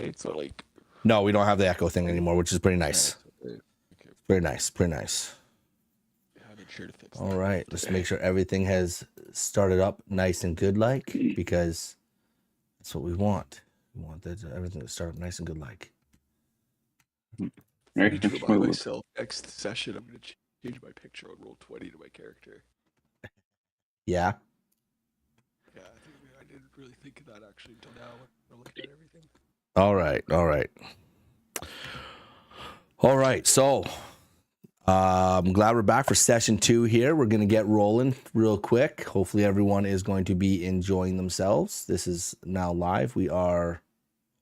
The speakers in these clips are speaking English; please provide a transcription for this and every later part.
right? So like, No, we don't have the echo thing anymore, which is pretty nice. okay. Very nice, pretty nice. I made sure to fix All that right, let's make sure everything has started up nice and good, like, because that's what we want. We want that everything to start up nice and good, like. I need to remind myself next session I'm gonna change my picture on roll 20 to my character. Yeah. Yeah, I didn't really think of that actually until now when I'm looking at everything. All right. So, I'm glad we're back for session 2 here. We're gonna get rolling real quick. Hopefully, everyone is going to be enjoying themselves. This is now live. We are.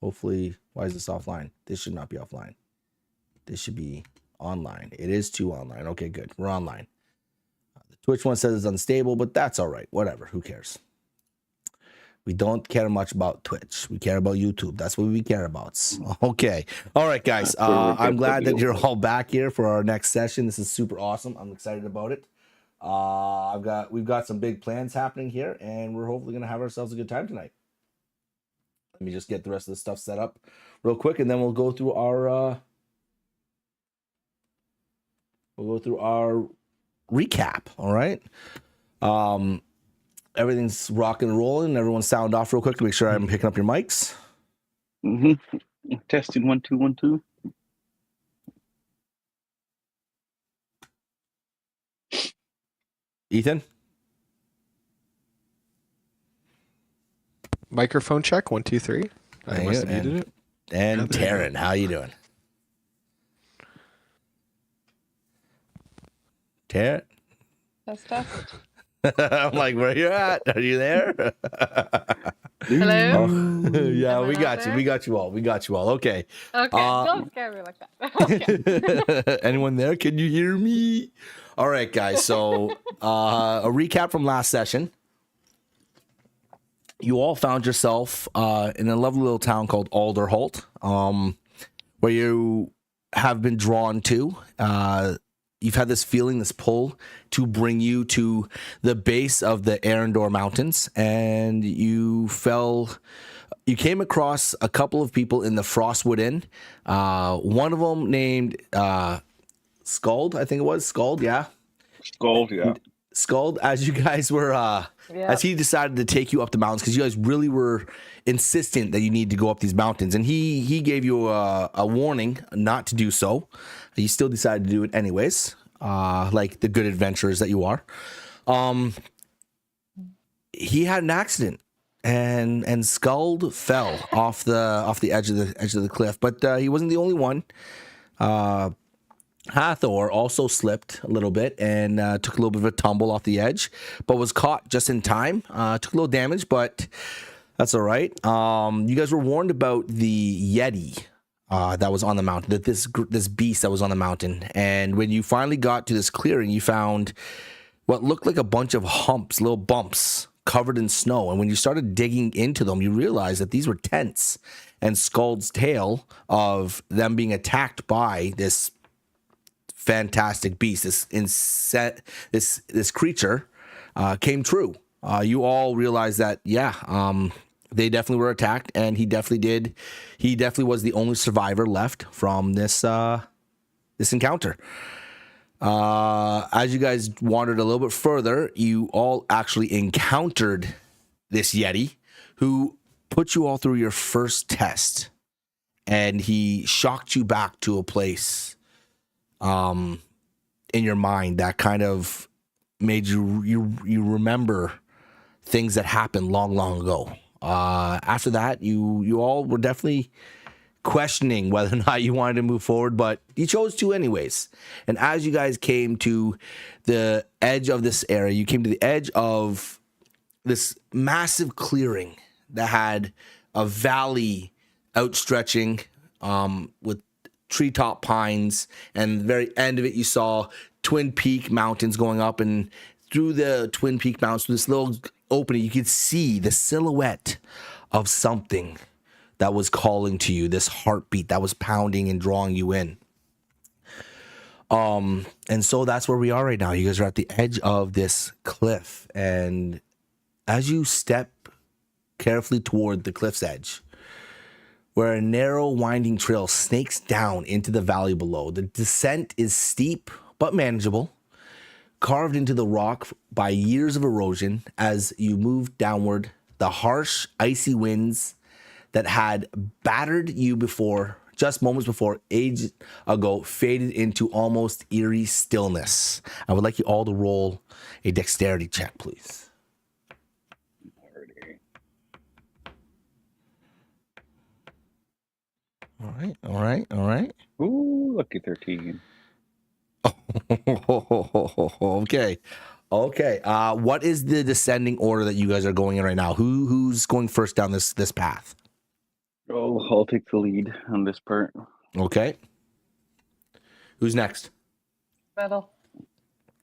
Hopefully, why is this offline? This should not be offline. This should be online. It is 2 online. Okay, good. We're online. The Twitch one says it's unstable, but that's all right. Whatever. Who cares? We don't care much about Twitch. We care about YouTube. That's what we care about. Okay. All right, guys. I'm glad that you're all back here for our next session. This is super awesome. I'm excited about it. We've got some big plans happening here, and we're hopefully gonna have ourselves a good time tonight. Let me just get the rest of the stuff set up real quick, and then we'll go through our recap. All right. Everything's rocking and rolling. Everyone sound off real quick to make sure I'm picking up your mics. Testing 1 2 1 2. Ethan. Microphone check 1 2 3. I must have muted it. And Taryn, how you doing? Taryn. Test. I'm like, where you at? Are you there? Hello? Oh, yeah, we got you. We got you all. Okay. Okay, don't scare me like that. Okay. Anyone there? Can you hear me? All right, guys. So a recap from last session. You all found yourself in a lovely little town called Alderholt, where you have been drawn to. You've had this feeling, this pull to bring you to the base of the Arendor Mountains, and you came across a couple of people in the Frostwood Inn. One of them named Skuld, I think it was. Skuld, yeah. Skuld, yeah. Skuld, as you guys were, as he decided to take you up the mountains, because you guys really were insistent that you need to go up these mountains, and he gave you a warning not to do so. You still decided to do it anyways, like the good adventurers that you are. He had an accident, and Skuld fell off the edge of the cliff, but he wasn't the only one. Hathor also slipped a little bit and took a little bit of a tumble off the edge, but was caught just in time. Took a little damage, but that's all right. You guys were warned about the Yeti that was on the mountain, that this beast that was on the mountain. And when you finally got to this clearing, you found what looked like a bunch of humps, little bumps covered in snow. And when you started digging into them, you realized that these were tents, and Skuld's tale of them being attacked by this fantastic beast, this creature, came true. You all realized that, they definitely were attacked, and he definitely was the only survivor left from this encounter. As you guys wandered a little bit further, you all actually encountered this Yeti, who put you all through your first test, and he shocked you back to a place in your mind that kind of made you remember things that happened long ago. After that, you all were definitely questioning whether or not you wanted to move forward, but you chose to anyways. And as you guys came to the edge of this area, you came to the edge of this massive clearing that had a valley outstretching with treetop pines, and the very end of it you saw Twin Peak Mountains going up, and through the Twin Peak Mountains, through this little opening, you could see the silhouette of something that was calling to you, this heartbeat that was pounding and drawing you in. And so that's where we are right now. You guys are at the edge of this cliff, and as you step carefully toward the cliff's edge, where a narrow, winding trail snakes down into the valley below. The descent is steep but manageable, carved into the rock by years of erosion. As you move downward, the harsh, icy winds that had battered you before, just moments before, ages ago, faded into almost eerie stillness. I would like you all to roll a dexterity check, please. All right. Ooh, lucky 13. Okay. What is the descending order that you guys are going in right now? Who's going first down this path? Oh, I'll take the lead on this part. Okay. Who's next? Metal.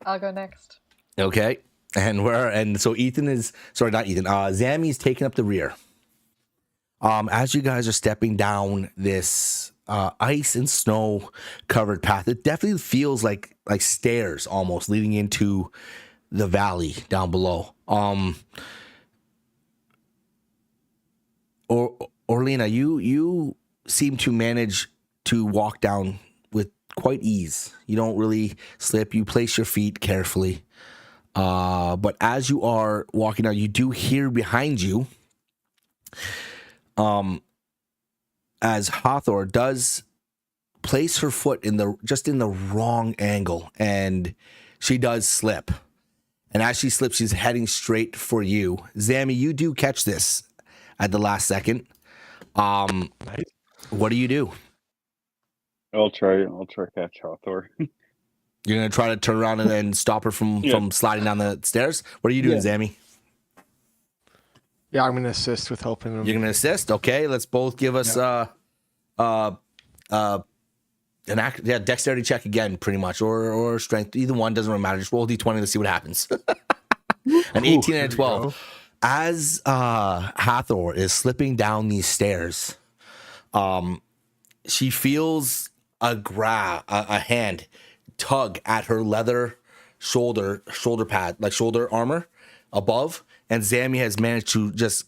I'll go next. Okay. And so Zammy's taking up the rear. As you guys are stepping down this ice and snow covered path, it definitely feels like stairs almost leading into the valley down below. Orlina, you seem to manage to walk down with quite ease. You don't really slip. You place your feet carefully. But as you are walking down, you do hear behind you, as Hathor does place her foot in the wrong angle, and she does slip. And as she slips, she's heading straight for you. Zammy, you do catch this at the last second. Nice. What do you do? I'll try catch Hathor. You're gonna try to turn around and then stop her from sliding down the stairs? What are you doing, Zammy? Yeah, I'm gonna assist with helping him. You're gonna assist? Okay, let's both give us dexterity check again, pretty much, or strength. Either one doesn't really matter. Just roll d20 to see what happens. An 18 and a 12. As Hathor is slipping down these stairs, she feels a hand tug at her leather shoulder pad, like shoulder armor above, and Zammy has managed to just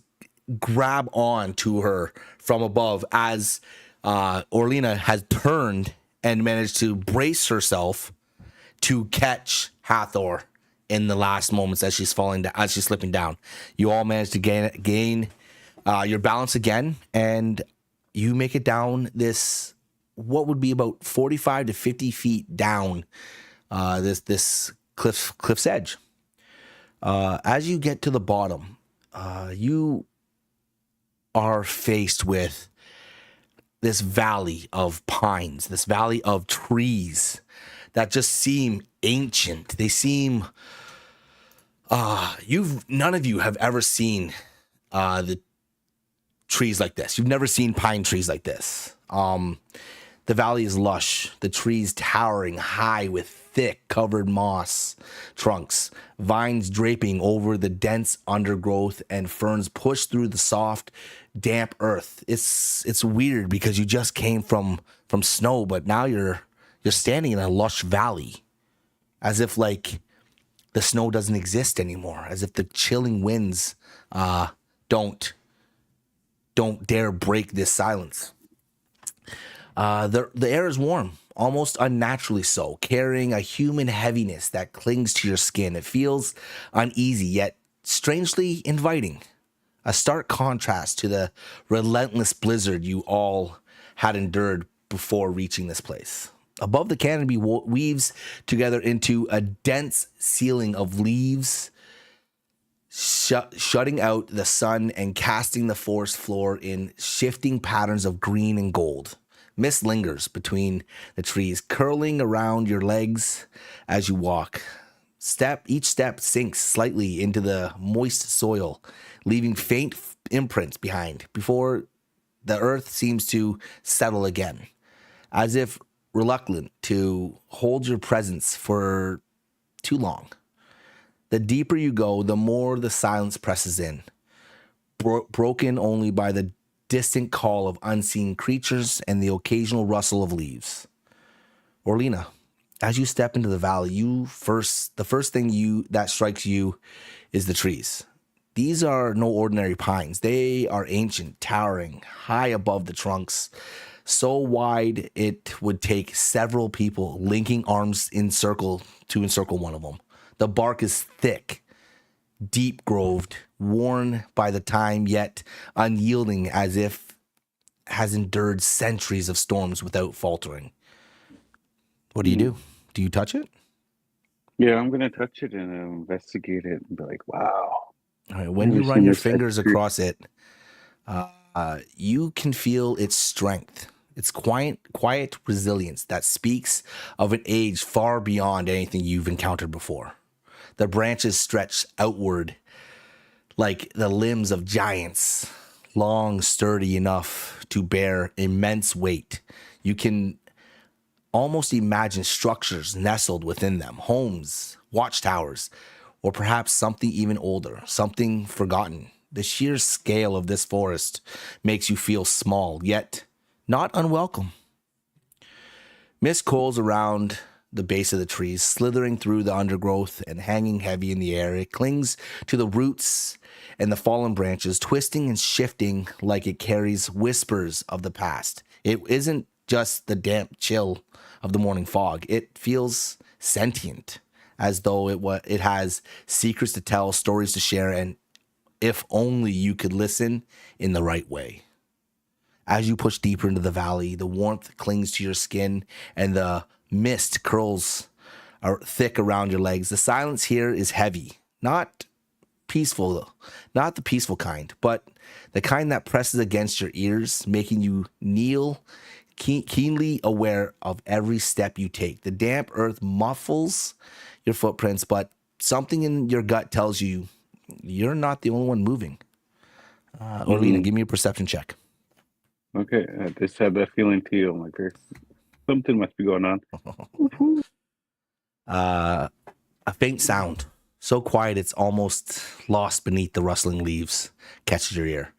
grab on to her from above as Orlina has turned and managed to brace herself to catch Hathor in the last moments as she's falling down, as she's slipping down. You all manage to gain your balance again, and you make it down this, what would be about 45 to 50 feet down this cliff's edge. As you get to the bottom, you are faced with this valley of pines, this valley of trees that just seem ancient. They seem none of you have ever seen the trees like this. You've never seen pine trees like this. The valley is lush, the trees towering high with thick covered moss trunks, vines draping over the dense undergrowth, and ferns push through the soft, damp earth. It's weird because you just came from snow, but now you're standing in a lush valley, as if like the snow doesn't exist anymore, as if the chilling winds don't dare break this silence. The air is warm, almost unnaturally so, carrying a human heaviness that clings to your skin. It feels uneasy, yet strangely inviting. A stark contrast to the relentless blizzard you all had endured before reaching this place. Above, the canopy weaves together into a dense ceiling of leaves, shutting out the sun and casting the forest floor in shifting patterns of green and gold. Mist lingers between the trees, curling around your legs as you walk. Each step sinks slightly into the moist soil, leaving faint imprints behind before the earth seems to settle again, as if reluctant to hold your presence for too long. The deeper you go, the more the silence presses in, broken only by the distant call of unseen creatures and the occasional rustle of leaves. Orlina, as you step into the valley, the first thing that strikes you is the trees. these are no ordinary pines. They are ancient, towering, high above the trunks, so wide it would take several people linking arms in circle to encircle one of them. The bark is thick, deep groved, worn by the time, yet unyielding as if has endured centuries of storms without faltering. What do you do? Do you touch it? Yeah, I'm gonna touch it and investigate it and be like, wow. All right, when you Never run seen your this type fingers of tree. across it, you can feel its strength, its quiet resilience that speaks of an age far beyond anything you've encountered before. The branches stretch outward like the limbs of giants, long, sturdy enough to bear immense weight. You can almost imagine structures nestled within them, homes, watchtowers, or perhaps something even older, something forgotten. The sheer scale of this forest makes you feel small, yet not unwelcome. Mist coils around the base of the trees, slithering through the undergrowth and hanging heavy in the air. It clings to the roots and the fallen branches, twisting and shifting like it carries whispers of the past. It isn't just the damp chill of the morning fog. It feels sentient, as though it has secrets to tell, stories to share, and if only you could listen in the right way. As you push deeper into the valley, the warmth clings to your skin and the mist curls are thick around your legs. The silence here is heavy, not peaceful, though. Not the peaceful kind, but the kind that presses against your ears, making you kneel, keenly aware of every step you take. The damp earth muffles your footprints, but something in your gut tells you you're not the only one moving. Orlina, give me a perception check. Okay, I just had that feeling too. I'm like, something must be going on. A faint sound, so quiet it's almost lost beneath the rustling leaves, catches your ear.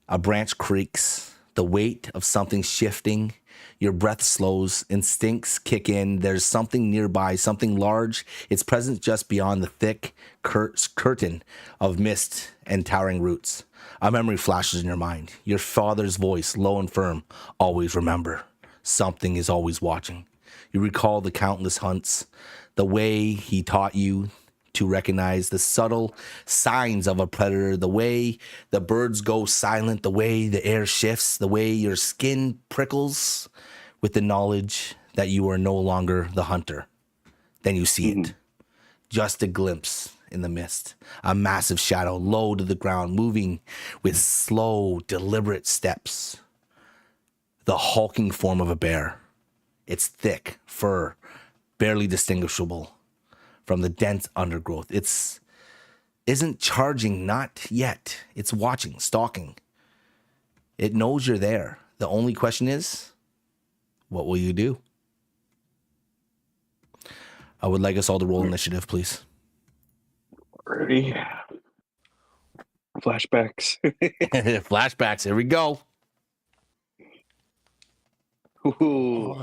A branch creaks, the weight of something shifting. Your breath slows, instincts kick in. There's something nearby, something large. It's present just beyond the thick curtain of mist and towering roots. A memory flashes in your mind. Your father's voice, low and firm. Always remember, something is always watching. You recall the countless hunts, the way he taught you to recognize the subtle signs of a predator, the way the birds go silent, the way the air shifts, the way your skin prickles with the knowledge that you are no longer the hunter. Then you see it. Just a glimpse in the mist, a massive shadow low to the ground, moving with slow, deliberate steps. The hulking form of a bear. Its thick fur, barely distinguishable from the dense undergrowth. Isn't charging, not yet. It's watching, stalking. It knows you're there. The only question is, what will you do? I would like us all to roll initiative, please. Ready? Flashbacks. Flashbacks, here we go. Ooh.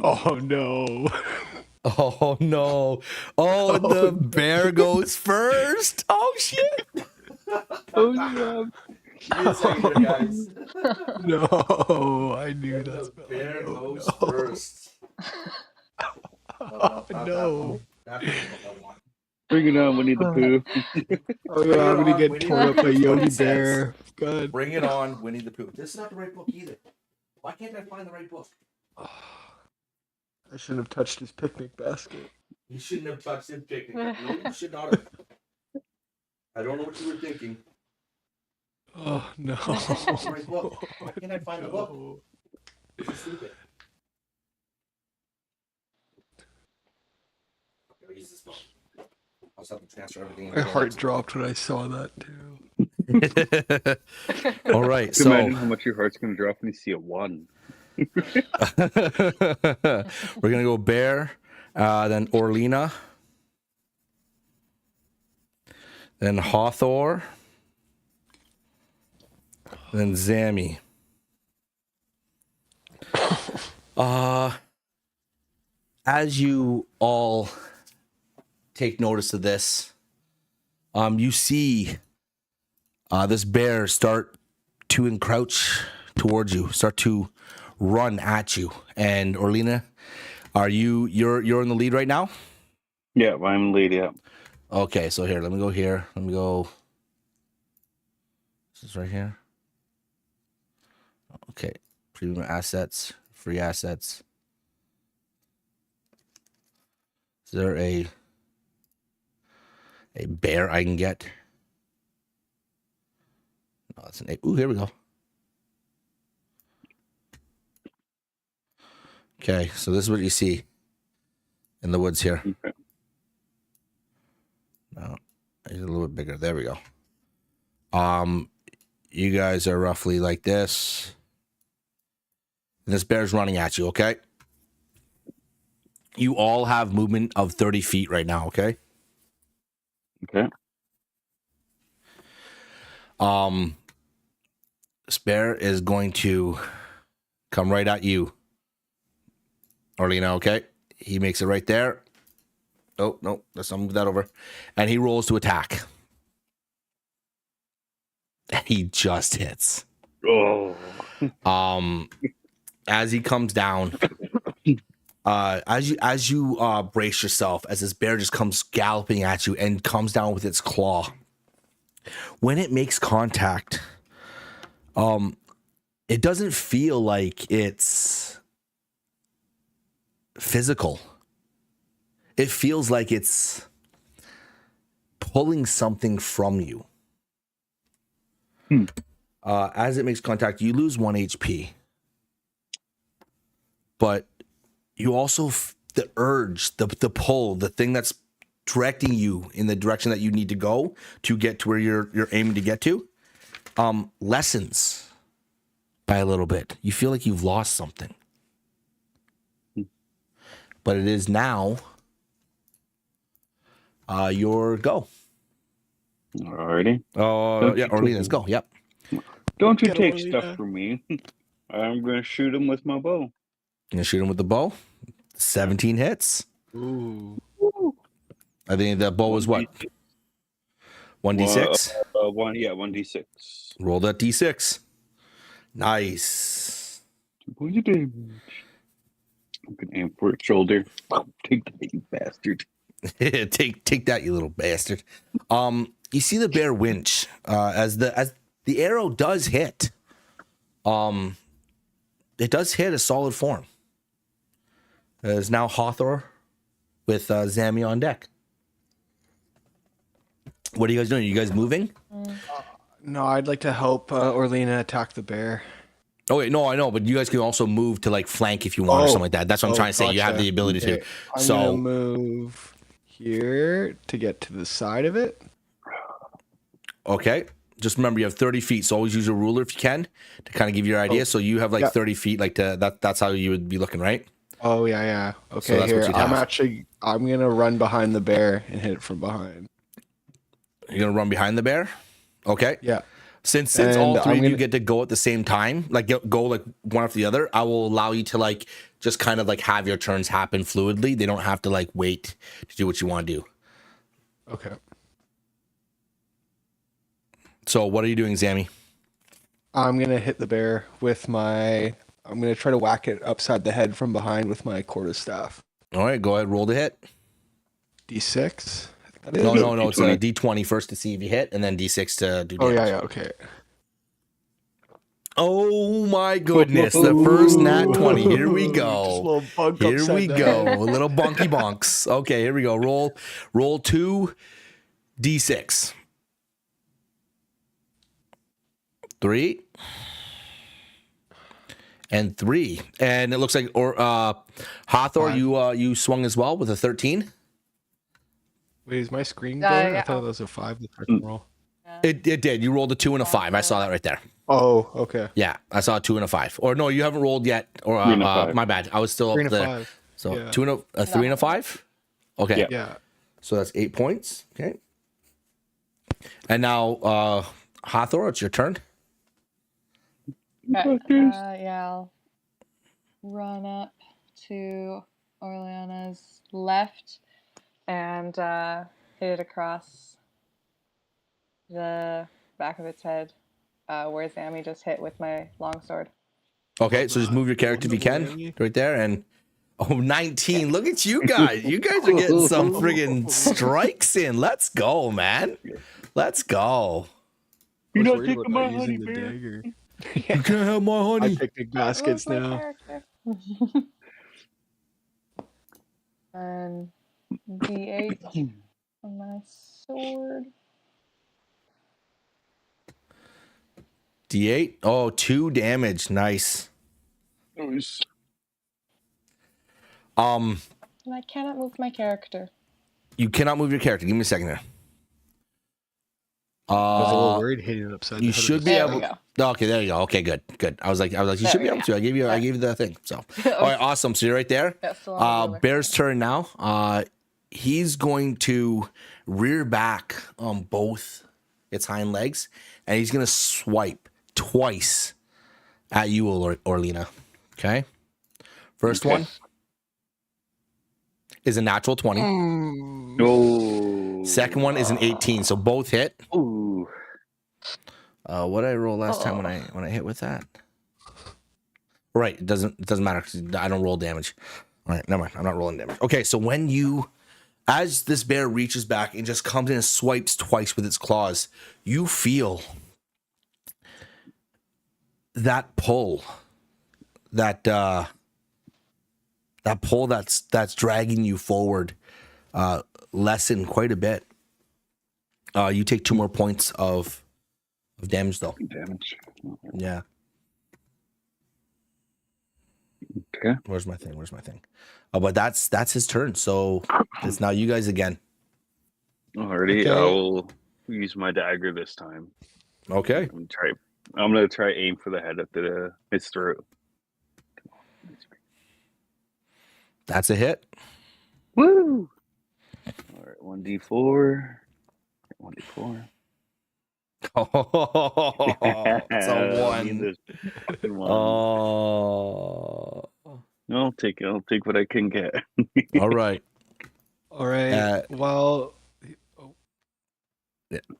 Oh no. Oh no. Oh, the bear goes first. Oh shit. Oh, yeah. Guys. No, I knew that. The bear goes no. first. Oh no. Bring it on, Winnie the Pooh. Oh yeah, I'm gonna get torn up by Yogi Bear. Good. Bring it on, Winnie the Pooh. This is not the right book either. Why can't I find the right book? I shouldn't have touched his picnic basket. You shouldn't have touched his picnic. No, you should not have. I don't know what you were thinking. Oh no. The right book. Why can't I find the book? No. This is stupid. I'll use this book. I'll just have to transfer everything. My heart dropped when I saw that too. All right, Just imagine how much your heart's going to drop when you see a 1. we're gonna go Bear, then Orlina, then Hawthor, then Zammy. As you all take notice of this, you see This bear start to encroach towards you, start to run at you. And Orlina, you're in the lead right now? Yeah, I'm lead. Yeah. Okay, so here, let me go here. Let me go. This is right here. Okay, premium assets, free assets. Is there a bear I can get? No, that's an. Ooh, here we go. Okay, so this is what you see in the woods here. Okay. No, it's a little bit bigger. There we go. You guys are roughly like this. And this bear's running at you, okay? You all have movement of 30 feet right now, okay? Okay. This bear is going to come right at you, Orlina, okay? He makes it right there. Oh, no, let's not move that over. And he rolls to attack. He just hits. Oh. As he comes down, as you brace yourself, as this bear just comes galloping at you and comes down with its claw. When it makes contact, it doesn't feel like it's physical. It feels like it's pulling something from you. As it makes contact, you lose 1 HP. But you also, the urge, the pull, the thing that's directing you in the direction that you need to go to get to where you're aiming to get to, lessens by a little bit. You feel like you've lost something. But it is now your go. Alrighty. Yeah, Orleans, go. Yep. Don't you Get take Orlina. stuff from me. I'm going to shoot him with my bow. Gonna shoot him with the bow. 17 hits. Ooh. I think the bow is what? 1d6? 1d6. Roll that d6. Nice. What you do? I'm going to aim for its shoulder. Take that, you bastard. take that, you little bastard. You see the bear winch as the arrow does hit. It does hit a solid form. There's now Hawthor with Zami on deck. What are you guys doing? Are you guys moving? No, I'd like to help Orlina attack the bear. Oh wait, no, I know, but you guys can also move to like flank if you want or something like that. That's what I'm trying to say. You have Gotcha. the ability Okay, to. I'm So gonna move here to get to the side of it. okay, just remember you have 30 feet. So always use a ruler if you can to kind of give you your idea. So you have like 30 feet, like that's how you would be looking, right? Oh yeah. So Okay, that's what here you'd I'm have. I'm gonna run behind the bear and hit it from behind. You're gonna run behind the bear. Okay. Yeah. Since And all three I'm of you gonna- get to go at the same time, like go like one after the other, I will allow you to like just kind of like have your turns happen fluidly. They don't have to like wait to do what you want to do. Okay. So what are you doing, Zami? I'm gonna hit the bear with my. I'm gonna try to whack it upside the head from behind with my quarterstaff. All right, go ahead, roll the hit. D6. I think that is. No, it's a D20 first to see if you hit, and then D6 to do Oh damage. yeah. Okay. Oh my goodness, the first nat 20. Here we Just a go. little bunk Here upside we the go. head. A little bunky bunks. Okay, here we go. Roll 2 D6. 3 and 3. And it looks like Hawthor, you swung as well with a 13. Wait, is my screen Yeah, blurred? I yeah. thought that was a 5 the second roll. It did. You rolled a 2 and a 5. I saw that right there. Oh, okay. Yeah, I saw a 2 and a 5. Or no, you haven't rolled yet. Or 3 and a 5. my bad. I was still 3 up and a there. 5. So Yeah. 3 and a 5. Okay. Yeah. Yeah. So that's 8 points. Okay. And now, Hawthor, it's your turn. Okay, Fuckers. yeah, I'll run up to Orleana's left and hit it across the back of its head, where Zammy just hit with my longsword. Okay, so just move your character if you can, Whammy. right there, and 19. Look at you guys. You guys are getting some friggin' strikes in. Let's go, man. Let's go. You're I not was worried taking about my using honey, the bear. dagger. You can't have my I honey. picnic baskets Move my now. character. And D8 on my sword. D8. Oh, 2 damage. Nice. Nice. And I cannot move my character. You cannot move your character. Give me a second here. I was a little worried hitting it upside You the head. should be There able. we go. Okay, there you go. Okay, good. I was like, you There should be we able go. to. I gave you the thing. So, all right, awesome. So you're right there. Yeah, still on the ruler. Bear's turn now. He's going to rear back on both its hind legs, and he's gonna swipe twice at you, Orlina. Okay. First one is a natural 20. Oh. Second one is an 18. So both hit. Ooh. What did I roll last time when I hit with that? Right, it doesn't matter 'cause I don't roll damage. All right, never mind. I'm not rolling damage. Okay, so as this bear reaches back and just comes in and swipes twice with its claws, you feel that pull, that pull that's dragging you forward, lessen quite a bit. You take 2 more points of damage though. Damage. Yeah. Okay. Where's my thing? But that's his turn. So it's now you guys again. Alrighty, Okay. I'll use my dagger this time. Okay. I'm gonna try aim for the head at its throat. That's a hit. Woo! Alright, 1d4. 1d4. Oh, it's a I need one. this fucking one. Oh. I'll take what I can get. All right. All right. Well,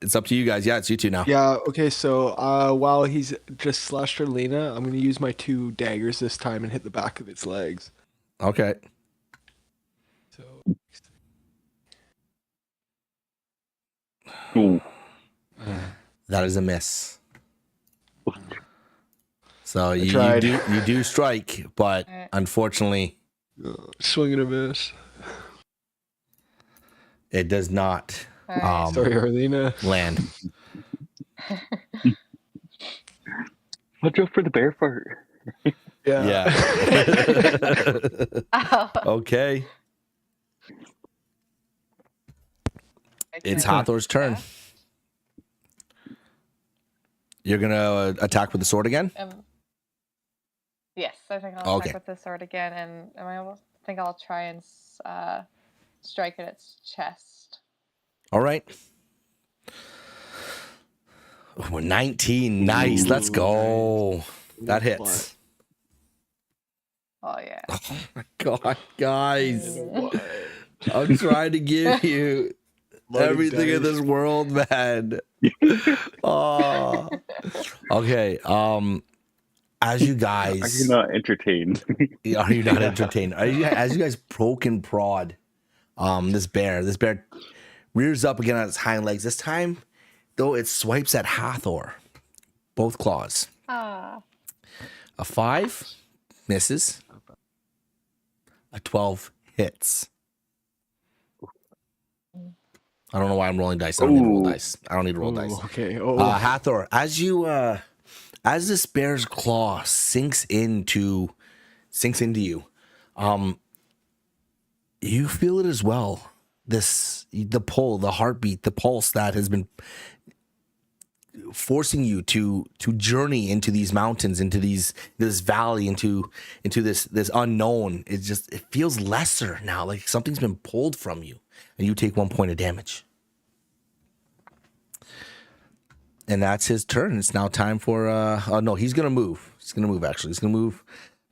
It's up to you guys. Yeah, it's you two now. yeah. Okay. So while he's just slashed Erlina, I'm gonna use my 2 daggers this time and hit the back of its legs. Okay. So Ooh. That is a miss. So you tried. do strike, but unfortunately swing and a miss. it does not Alright. Sorry, Erlina. land. Watch out for the bear fart. Yeah. Oh, Okay. It's okay. Hathor's turn. Yeah. You're gonna attack with the sword again. Yes, I think I'll Okay. attack with the sword again, and I think I'll try and strike at its chest. All right. Oh, 19. Nice. Let's go. That hits. Oh yeah. Oh my god, guys! I'm trying to give you everything in this world, man. Oh. Okay. As you Are guys, you not entertained? are you not entertained? As you guys poke and prod, this bear rears up again on its hind legs. This time, though, it swipes at Hathor, both claws. Ah. A 5 misses. A 12 hits. I don't know why I'm rolling dice. I don't need to roll dice. I don't need to roll dice. Okay. Oh. Hathor, as this bear's claw sinks into you, you feel it as well. The pull, the heartbeat, the pulse that has been forcing you to journey into these mountains, into this valley, into this unknown. It feels lesser now, like something's been pulled from you, and you take 1 point of damage. And that's his turn. It's now time for no, he's gonna move. He's gonna move actually. He's gonna move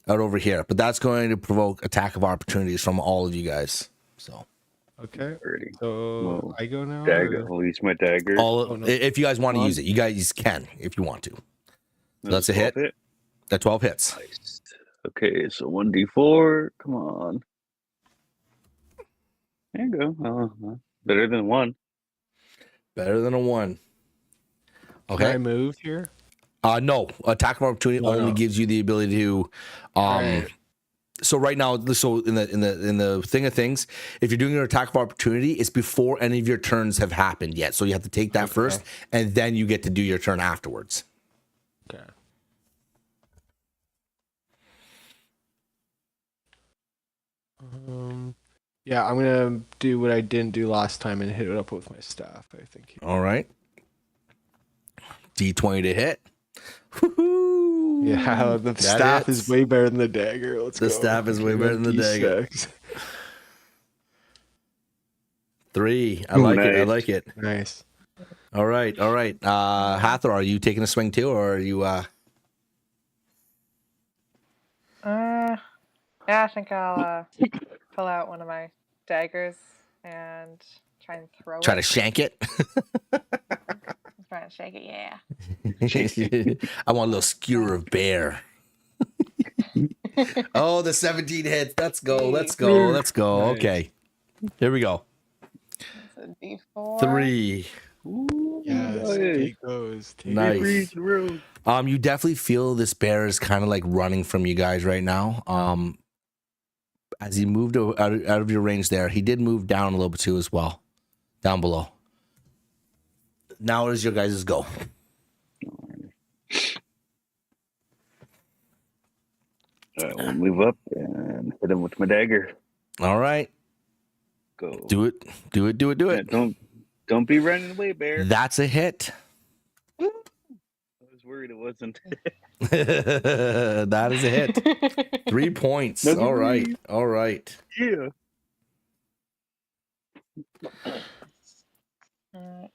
out over here. But that's going to provoke attack of opportunities from all of you guys. So Okay. Already. So Well, I go now. Dagger. Or? I'll use my dagger. Oh, no. If you guys want to Come use on. it, you guys can if you want to. That's That's a hit. hit. That 12 hits. Nice. Okay, so 1d4. Come on. There you go. Better than 1. Better than a 1. Can Okay. I move here? No. Attack of opportunity only gives you the ability to Right. So right now, so in the thing of things, if you're doing your attack of opportunity, it's before any of your turns have happened yet. So you have to take that first, and then you get to do your turn afterwards. Okay. Yeah, I'm gonna do what I didn't do last time and hit it up with my staff. I think. All right. D20 to hit. Woo-hoo. Yeah, the staff is way better than the dagger. Let's go. The staff is way better than the dagger. 3. I like it. I like it. Nice. All right. All right. Hathor, are you taking a swing too, or are you? Yeah, I think I'll pull out one of my daggers and try and throw Try it. to shank it. Try and shake it, yeah. I want a little skewer of bear. Oh, the 17 hits. Let's go. Let's go. Let's go. Nice. Okay. Here we go. It's a D4. 3. Yes, take those. Take Nice. Those. You definitely feel this bear is kind of like running from you guys right now. As he moved out of your range there, he did move down a little bit too as well, down below. Now it is your guys' go. I will move up and hit him with my dagger. All right. Go. Do it. Do it. Do it. Do it. Yeah, don't be running away, bear. That's a hit. I was worried it wasn't. That is a hit. 3 points. That's All right. me. All right. Yeah. Alright.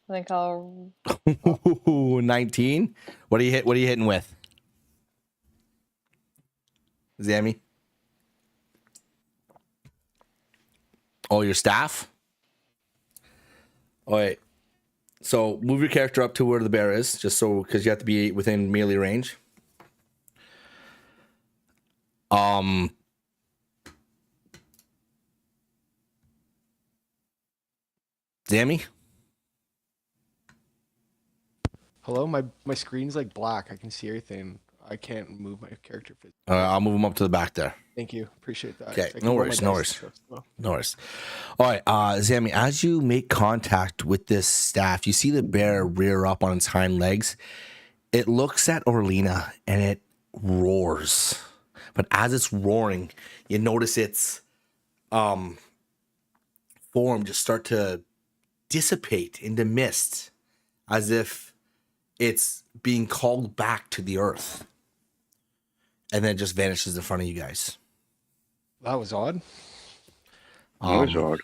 I think I'll 19. What are you hitting with? Zammy? Oh, your staff? All right. So move your character up to where the bear is, just so because you have to be within melee range. Zammy? Hello, my screen's like black. I can see everything. I can't move my character. I'll move him up to the back there. Thank you. Appreciate that. Okay, I can no roll my worries, dice no and worries. stuff, so. No worries. All right, Zammy, as you make contact with this staff, you see the bear rear up on its hind legs. It looks at Orlina and it roars. But as it's roaring, you notice its form just start to dissipate into mist, as if it's being called back to the earth. And then it just vanishes in front of you guys. That was odd. That was odd.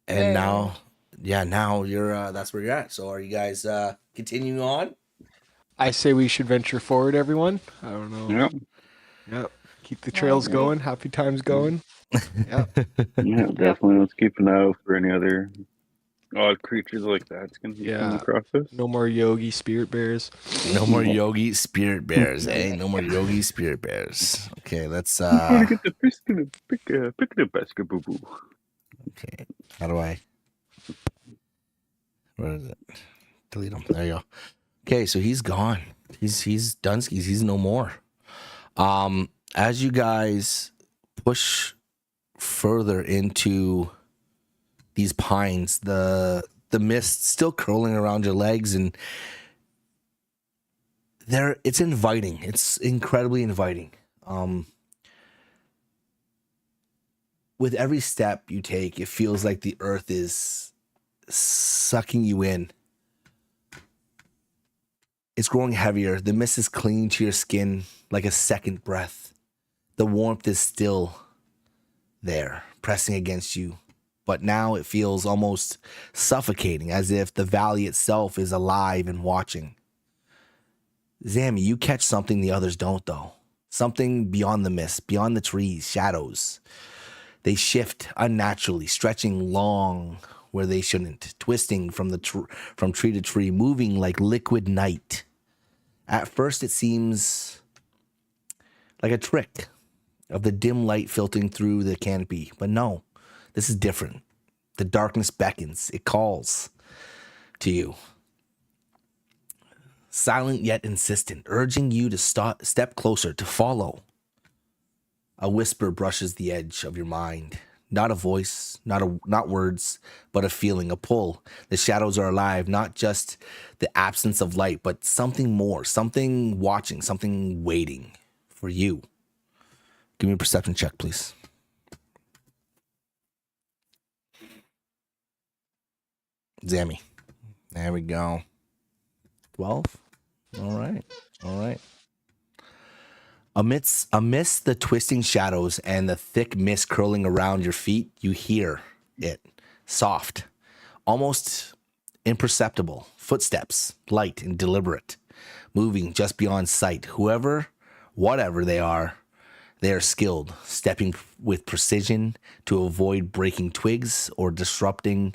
And now you're that's where you're at. So are you guys continuing on? I say we should venture forward, everyone. I don't know. Yep. Yep. Keep the trails going. Happy times going. Yep. Yeah, definitely. Let's keep an eye out for any other odd creatures like that. Going to come across us. No more yogi spirit bears. No more yogi spirit bears, eh? No more yogi spirit bears. Okay, let's Gotta get the pick the basket, boo boo. Okay, how do I? Where is it? Delete him. There you go. Okay, so he's gone. He's Dunskies. He's no more. As you guys push further into these pines, the mist still curling around your legs, and it's inviting. It's incredibly inviting. With every step you take, it feels like the earth is sucking you in. It's growing heavier. The mist is clinging to your skin like a second breath. The warmth is still there, pressing against you. But now it feels almost suffocating, as if the valley itself is alive and watching. Zammy, you catch something the others don't, though. Something beyond the mist, beyond the trees, shadows. They shift unnaturally, stretching long where they shouldn't, twisting from from tree to tree, moving like liquid night. At first, it seems like a trick of the dim light filtering through the canopy, but no, this is different. The darkness beckons; it calls to you, silent yet insistent, urging you to step closer, to follow. A whisper brushes the edge of your mind. Not a voice, not words, but a feeling, a pull. The shadows are alive, not just the absence of light, but something more, something watching, something waiting for you. Give me a perception check, please. Zammy. There we go. 12. All right. Amidst the twisting shadows and the thick mist curling around your feet, you hear it, soft, almost imperceptible, footsteps, light and deliberate, moving just beyond sight. Whatever they are skilled, stepping with precision to avoid breaking twigs or disturbing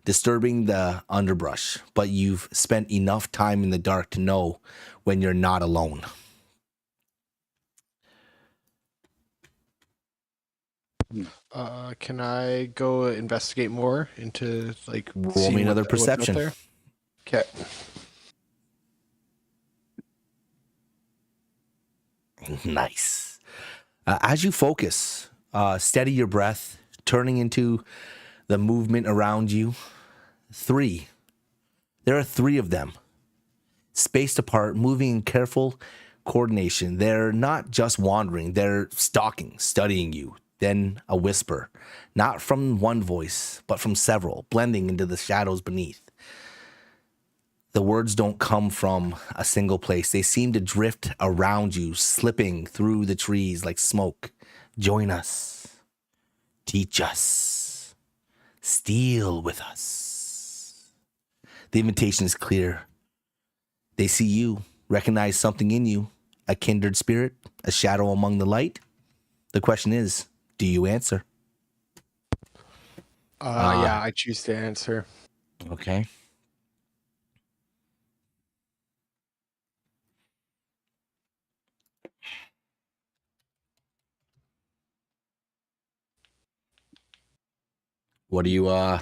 the underbrush. But you've spent enough time in the dark to know when you're not alone. Can I go investigate more into like Roll seeing me another what's out perception. there? Okay. Nice. As you focus, steady your breath, turning into the movement around you. There are 3 of them, spaced apart, moving in careful coordination. They're not just wandering, they're stalking, studying you. Then a whisper, not from one voice, but from several, blending into the shadows beneath. The words don't come from a single place. They seem to drift around you, slipping through the trees like smoke. Join us. Teach us. Steal with us. The invitation is clear. They see you, recognize something in you, a kindred spirit, a shadow among the light. The question is, do you answer? Yeah, I choose to answer. Okay. What do you, Okay,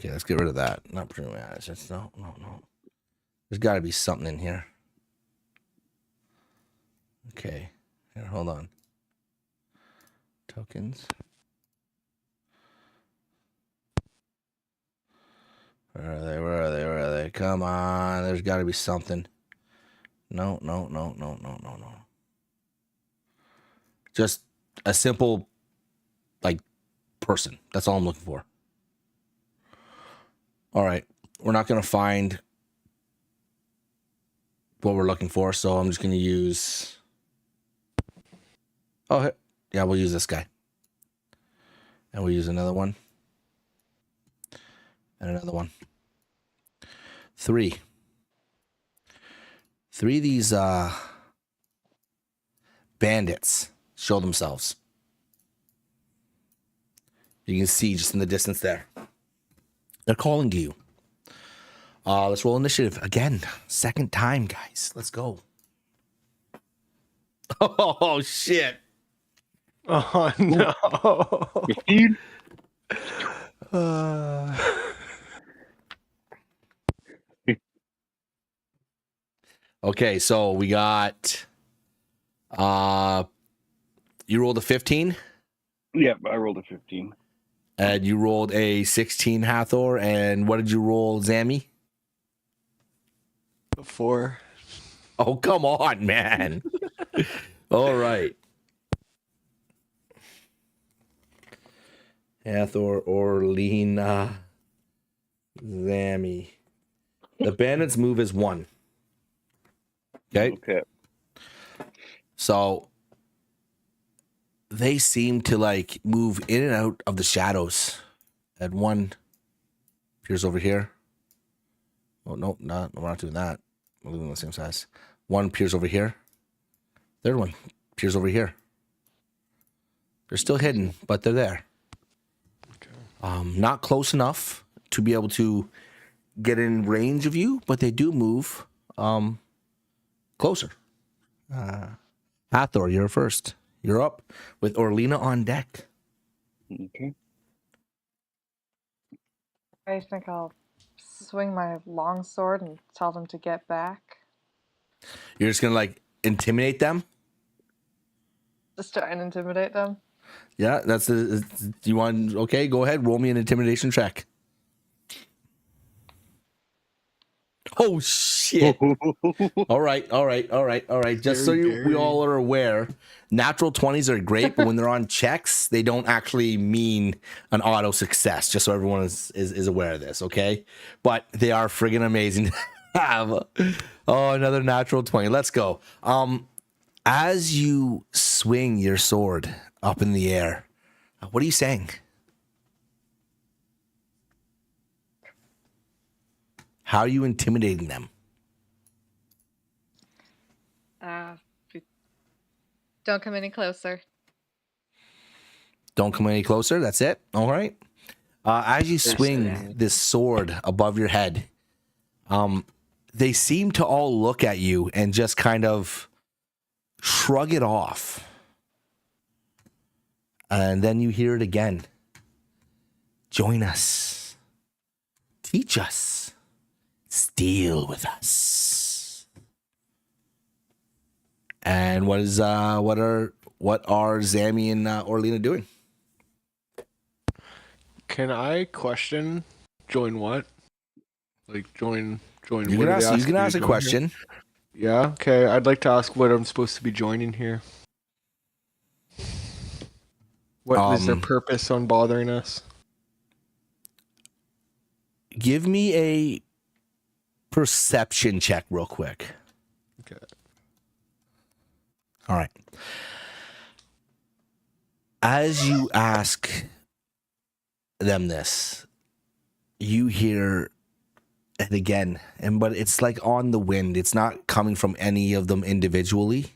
let's get rid of that. Not pretty much. That's no. There's got to be something in here. Okay. Here, hold on. Tokens. Where are they? Come on. There's got to be something. No. Just a simple, like, person. That's all I'm looking for. All right. We're not going to find what we're looking for, so I'm just going to use... Oh, yeah, we'll use this guy. And we'll use another one. And another one. 3 of these bandits show themselves. You can see just in the distance there. They're calling to you. Let's roll initiative again. Second time, guys. Let's go. Oh, shit. Oh no. 15? Okay, so we got you rolled a 15 Yeah, I rolled a 15. and you rolled a 16, Hathor, and what did you roll, Zammy? 4. Oh, come on, man. All right. Hathor, Orlina, Zammy. The bandits move as 1. Okay. Okay. So they seem to like move in and out of the shadows. And 1 appears over here. Oh, no, we're not doing that. We're leaving the same size. 1 appears over here. Third one appears over here. They're still hidden, but they're there. Not close enough to be able to get in range of you, but they do move closer. Hathor, you're first. You're up with Orlina on deck. Okay. I think I'll swing my long sword and tell them to get back. You're just gonna like intimidate them. Just try and intimidate them. Yeah, that's the. You want? Okay, go ahead. Roll me an intimidation check. Oh shit! All right. Just so we all are aware, natural 20s are great, but when they're on checks, they don't actually mean an auto success. Just so everyone is aware of this, okay? But they are friggin' amazing to have. Oh, another natural 20. Let's go. As you swing your sword up in the air, what are you saying? How are you intimidating them? Don't come any closer. Don't come any closer. That's it. All right. As you swing this sword above your head, they seem to all look at you and just kind of shrug it off. And then you hear it again. Join us. Teach us. Steal with us. And what are Zammy and Orlina doing? Can I question join what? Like join You what can are they ask. You asking can me to ask a join question. here? Yeah, okay. I'd like to ask what I'm supposed to be joining here. What is their purpose on bothering us? Give me a perception check real quick. Okay. All right. As you ask them this, you hear it again, but it's like on the wind. It's not coming from any of them individually.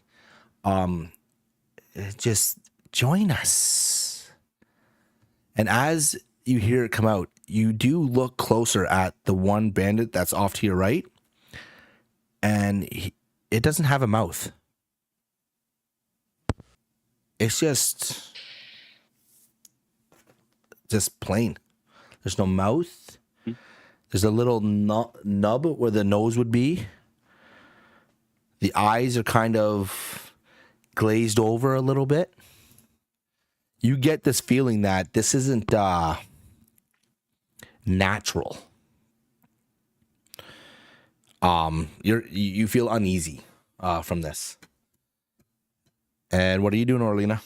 Just join us. And as you hear it come out, you do look closer at the one bandit that's off to your right, and it doesn't have a mouth. It's just plain. There's no mouth. There's a little nub where the nose would be. The eyes are kind of glazed over a little bit. You get this feeling that this isn't natural. You feel uneasy from this. And what are you doing, Orlina?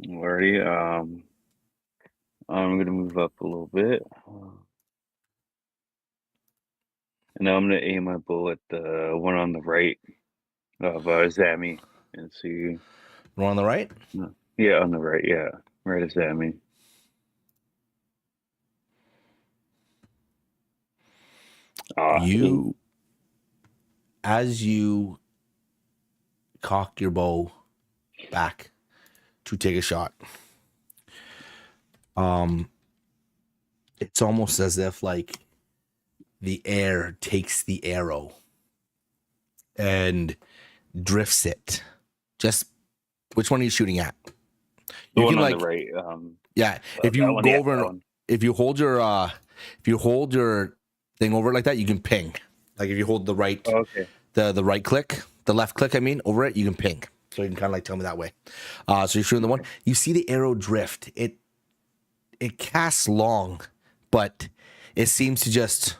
Alrighty. I'm gonna move up a little bit, and now I'm gonna aim my bow at the one on the right of Zammy and see. We're on the right? Yeah, on the right. Yeah, right of Zammy. As you cock your bow back to take a shot, it's almost as if like the air takes the arrow and drifts it. Just which one are you shooting at? The You one can on like the right. yeah. If you one, go yeah, over that and one. if you hold your thing over it like that, you can ping. Like if you hold the right Oh, okay. the right click, the left click, I mean, over it, you can ping. So you can kind of like tell me that way. So you're shooting the one. You see the arrow drift. It casts long, but it seems to just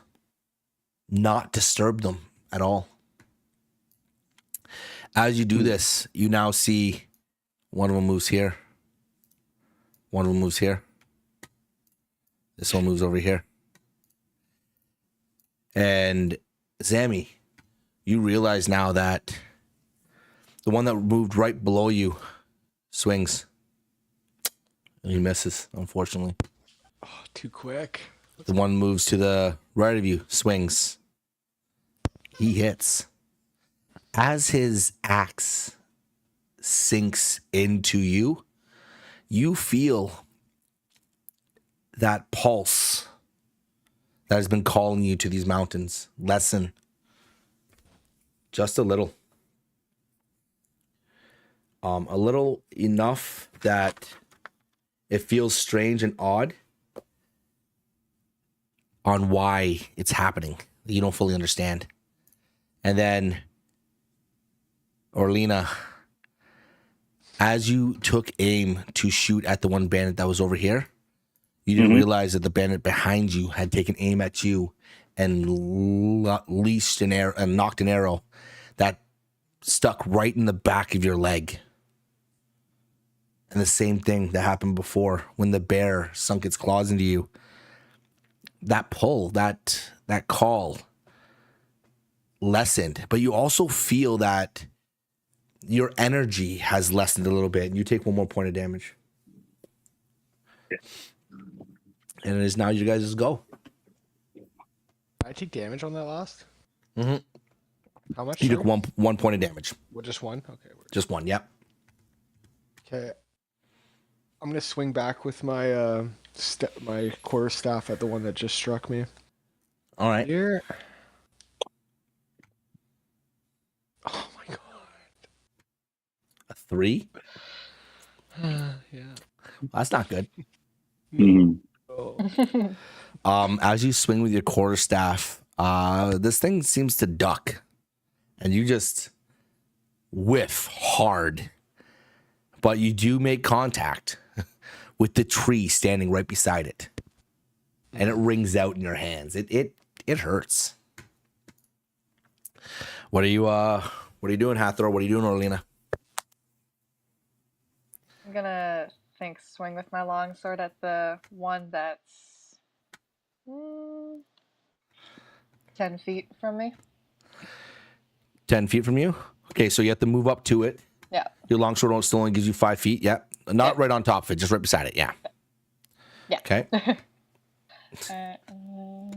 not disturb them at all. As you do this, you now see one of them moves here. One of them moves here. This one moves over here. And Zammy, you realize now that the one that moved right below you swings. And he misses, unfortunately. Oh, too quick. The one moves to the right of you, swings. He hits. As his axe sinks into you, you feel that pulse that has been calling you to these mountains lessen just a little. A little enough that it feels strange and odd on why it's happening. You don't fully understand. And then, Orlina, as you took aim to shoot at the one bandit that was over here, you didn't realize that the bandit behind you had taken aim at you and leashed an arrow and knocked an arrow that stuck right in the back of your leg. And the same thing that happened before when the bear sunk its claws into you. That pull, that call lessened, but you also feel that your energy has lessened a little bit, and you take one more point of damage. Yeah. And it is now you guys' go. I take damage on that last? Mm-hmm. How much? You took sorry? one point of damage. Well, just one? Okay. Just one, yep. Okay. I'm gonna swing back with my my quarterstaff at the one that just struck me. All right. Here. Oh my god. A 3? Yeah. That's not good. Mhm. Oh. As you swing with your quarterstaff, this thing seems to duck, and you just whiff hard. But you do make contact with the tree standing right beside it, and it rings out in your hands. It hurts. What are you doing, Hathor? What are you doing, Orlina? I'm gonna swing with my longsword at the one that's 10 feet from me. 10 feet from you? Okay, so you have to move up to it. Yeah. Your longsword still only gives you 5 feet. Yeah. Not right on top of it, just right beside it. Yeah. Yeah. Okay. Oh.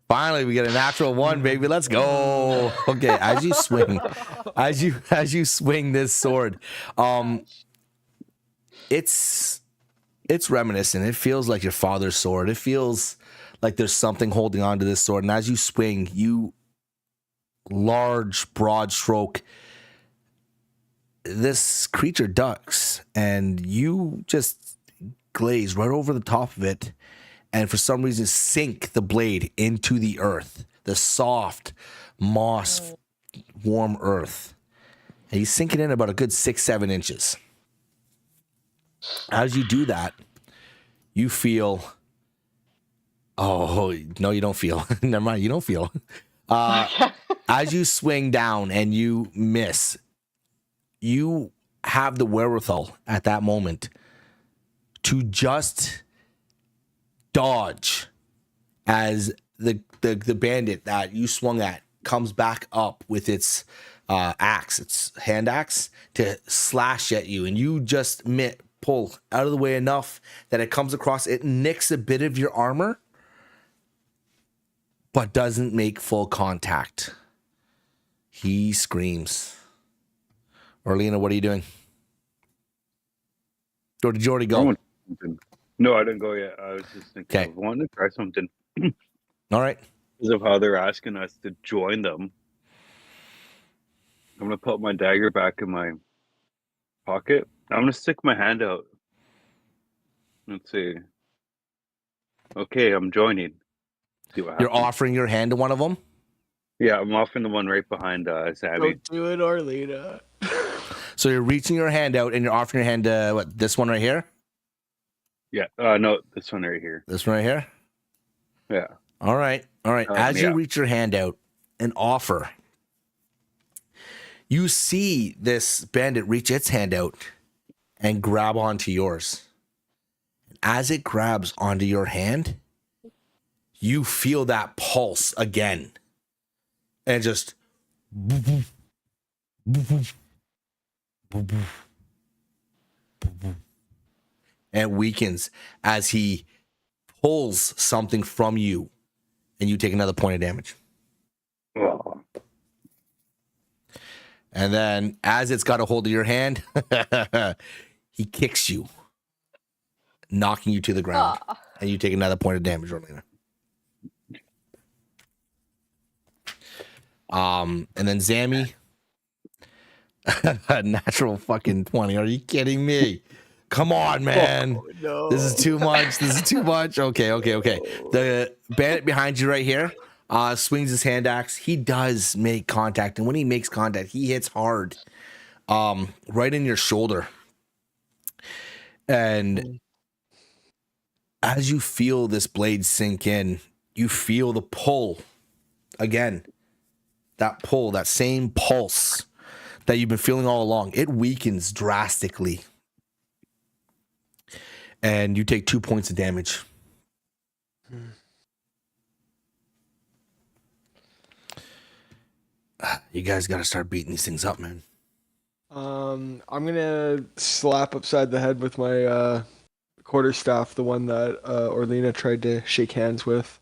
Finally, we get a natural 1, baby. Let's go. Okay, as you swing, as you swing this sword, it's reminiscent. It feels like your father's sword. It feels like there's something holding on to this sword. And as you swing, you large, broad stroke, this creature ducks, and you just glaze right over the top of it, and for some reason sink the blade into the earth, the soft, moss, warm earth. And you sink it in about a good 6-7 inches. As you do that, you feel... Oh, no, you don't feel. Never mind, you don't feel. As you swing down and you miss, you have the wherewithal at that moment to just dodge as the bandit that you swung at comes back up with its its hand axe, to slash at you, and you just pull out of the way enough that it comes across, it nicks a bit of your armor, but doesn't make full contact. He screams. Orlina, what are you doing? Or did you already go? No, I didn't go yet. I was just thinking Okay. of wanting to try something. All right. Because of how they're asking us to join them. I'm going to put my dagger back in my pocket. I'm going to stick my hand out. Let's see. Okay, I'm joining. See what You're happens. offering your hand to one of them? Yeah, I'm offering the one right behind Sammy. Don't do it, Orlina. So you're reaching your hand out and you're offering your hand to what, this one right here? Yeah, no, this one right here. This one right here? Yeah. All right. All right. As yeah. you reach your hand out and offer, you see this bandit reach its hand out and grab onto yours. As it grabs onto your hand, you feel that pulse again. And just... and weakens as he pulls something from you, and you take another point of damage. Oh. And then as it's got a hold of your hand, he kicks you, knocking you to the ground. Aw. And you take another point of damage, Orlina. And then Zammy, a natural fucking 20. Are you kidding me? Come on, man. Oh, no. This is too much. This is too much. Okay. The bandit behind you right here swings his hand axe. He does make contact. And when he makes contact, he hits hard right in your shoulder. And as you feel this blade sink in, you feel the pull again. That pull, that same pulse that you've been feeling all along. It weakens drastically. And you take 2 points of damage. You guys got to start beating these things up, man. I'm gonna slap upside the head with my quarterstaff, the one that Orlina tried to shake hands with.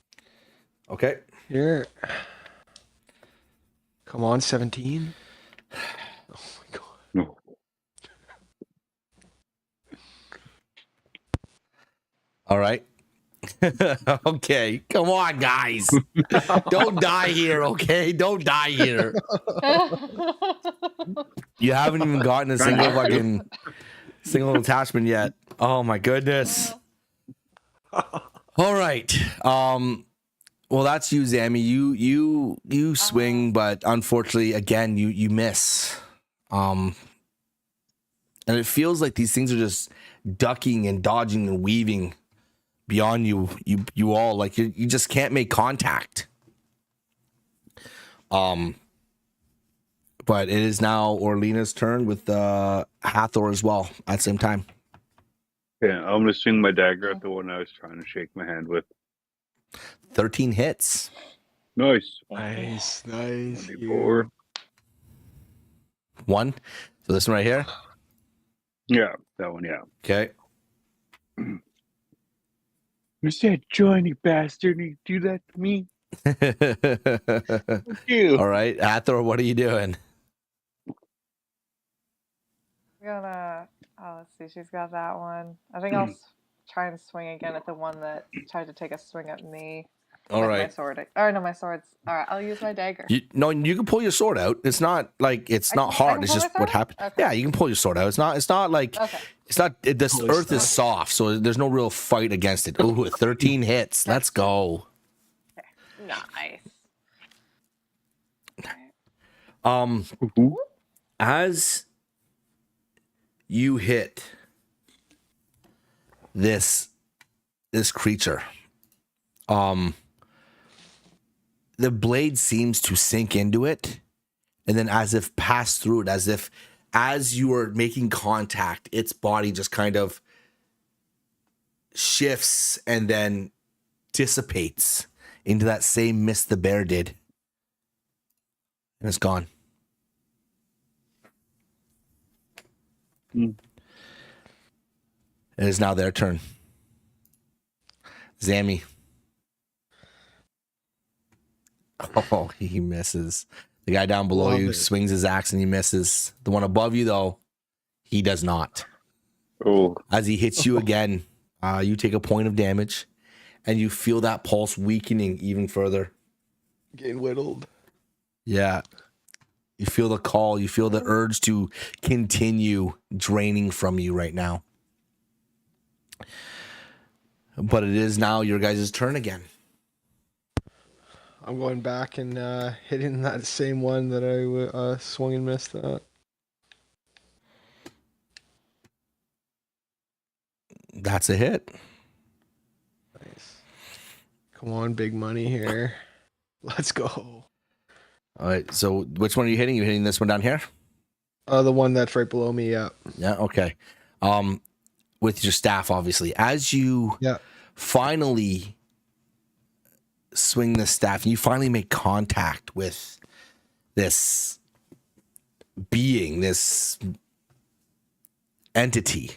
Okay. Here. Come on, 17. Oh my god. No. All right. Okay. Come on, guys. Don't die here, okay? Don't die here. You haven't even gotten a single attachment yet. Oh my goodness. All right. Well, that's you, Zammy. You swing, but unfortunately, again, you miss. And it feels like these things are just ducking and dodging and weaving beyond you all. Like you just can't make contact. But it is now Orlina's turn with Hathor as well at the same time. Yeah, I'm gonna swing my dagger at the one I was trying to shake my hand with. 13 hits. Nice. Nice. 24. 1. So this one right here. Yeah, that one. Yeah. Okay. You said join, you bastard. You do that to me. Fuck you. All right, Hathor, what are you doing? Let's see. She's got that one. I think I'll try and swing again at the one that tried to take a swing at me. All with right. My sword. Oh no, my sword's. All right, I'll use my dagger. You can pull your sword out. It's not like it's not I hard. can It's pull just my what sword? happened. Okay. Yeah, you can pull your sword out. It's not like Okay. it's not. This Holy earth is stuff. soft, so there's no real fight against it. Ooh, 13 hits. Let's go. Nice. As you hit this creature, the blade seems to sink into it, and then as if pass through it, as if as you are making contact, its body just kind of shifts and then dissipates into that same mist the bear did, and it's gone. Mm. It is now their turn. Zammy. Oh, he misses. The guy down below Love you it. swings his axe and he misses. The one above you, though, he does not. Oh, As he hits you again, you take a point of damage and you feel that pulse weakening even further. Getting whittled. Yeah. You feel the call. You feel the urge to continue draining from you right now. But it is now your guys' turn again. I'm going back and hitting that same one that I swung and missed at. That's a hit. Nice. Come on, big money here. Let's go. All right. So which one are you hitting? You hitting this one down here? The one that's right below me, yeah. Yeah. Okay. With your staff, obviously, as you Yeah. finally swing the staff, and you finally make contact with this being, this entity.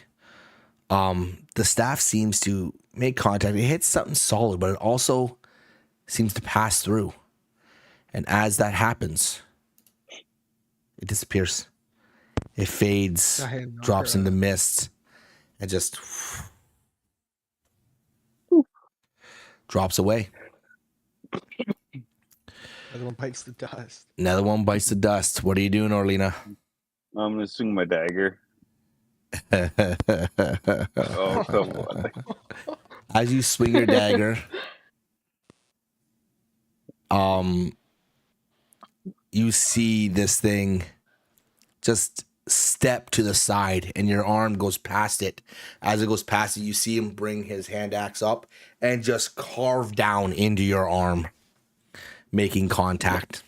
The staff seems to make contact. It hits something solid, but it also seems to pass through. And as that happens, It disappears. It fades, I had knocked drops her into out. mist, and just drops away. Another one bites the dust. Another one bites the dust. What are you doing, Orlina? I'm gonna swing my dagger. Oh, come on. As you swing your dagger, you see this thing just step to the side, and your arm goes past it. As it goes past it, you see him bring his hand axe up and just carve down into your arm, making contact.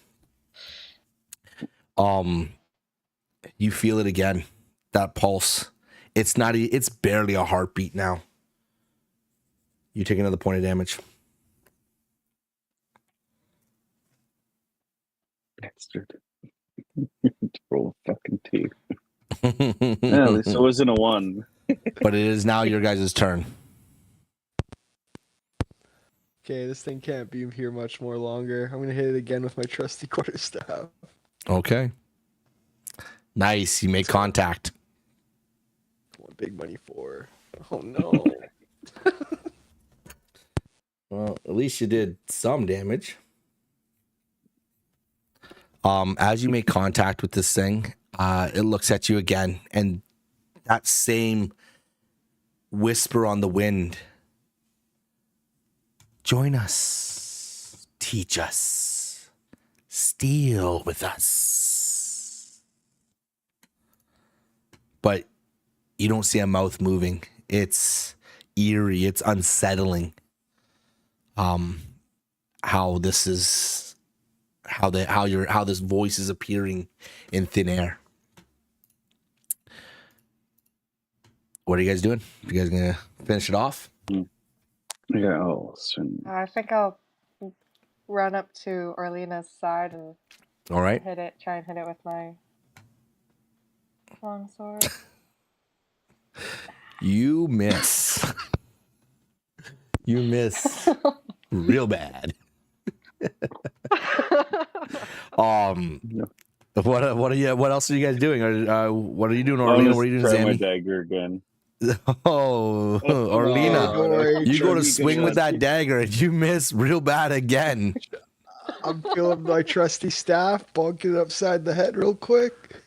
You feel it again, that pulse. It's not. It's barely a heartbeat now. You take another point of damage. Bastard. Roll a fucking 2. Yeah, at least it wasn't a 1. But it is now your guys' turn. Okay, this thing can't be here much more longer. I'm gonna hit it again with my trusty quarterstaff. Okay. Nice. You make contact. One big money for. Oh no. Well, at least you did some damage. As you make contact with this thing, it looks at you again, and that same whisper on the wind. Join us. Teach us. Steal with us. But you don't see a mouth moving. It's eerie. It's unsettling. How this is, how this voice is appearing in thin air. What are you guys doing? You guys gonna finish it off? Yeah, I'll swing. I think I'll run up to Orlina's side and All right. try and hit it with my longsword. You miss. You miss real bad. What else are you guys doing? What are you doing, Orlina? What are you doing, try my Sammy? dagger again. Oh, Orlina. Don't worry, You go to trusty swing with that trusty. dagger and you miss real bad again. I'm feeling my trusty staff, bonk it upside the head real quick.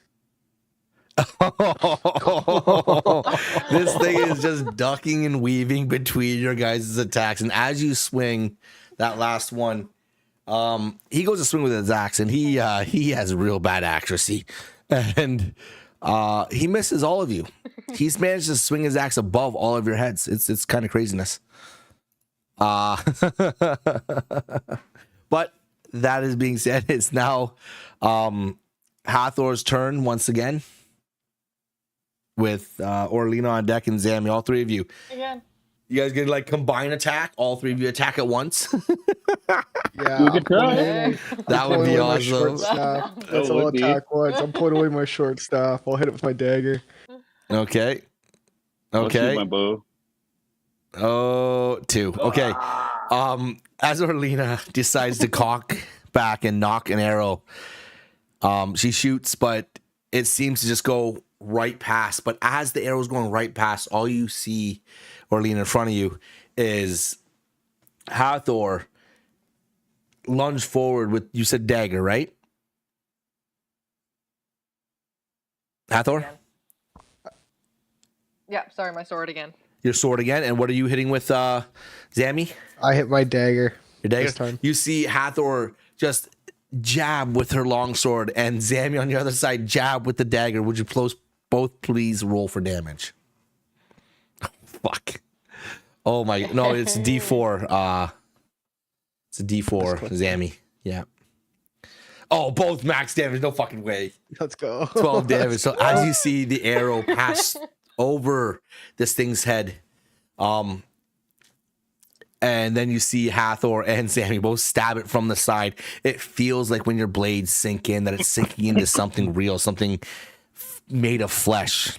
This thing is just ducking and weaving between your guys' attacks. And as you swing that last one, he goes to swing with his axe, and he has real bad accuracy. And he misses all of you. He's managed to swing his axe above all of your heads. It's kind of craziness. But that is being said, it's now Hathor's turn once again, with Orlina on deck and Zammy, all three of you. Again. You guys gonna like combine attack? All three of you attack at once? Yeah, We could try. That would be My short awesome. staff. That That's all would be. attack once. I'm putting away my short staff. I'll hit it with my dagger. Okay. I'll shoot Okay. my bow. Oh, 2. Okay. As Orlina decides to cock back and knock an arrow, she shoots, but it seems to just go right past. But as the arrow's going right past, all you see, Orlina, in front of you, is Hathor lunge forward with, you said dagger, right? Hathor? Again. Yeah, sorry, my sword again. Your sword again. And what are you hitting with, Zammy? I hit my dagger. Your dagger? This time. You see Hathor just jab with her longsword, and Zammy on the other side jab with the dagger. Would you both please roll for damage? Oh, fuck. Oh my, no, it's D4. It's a D4, Zammy. Yeah. Oh, both max damage. No fucking way. Let's go. 12 damage. So as you see the arrow pass over this thing's head, and then you see Hathor and Sammy both stab it from the side. It feels like when your blades sink in, that it's sinking into something real, something made of flesh.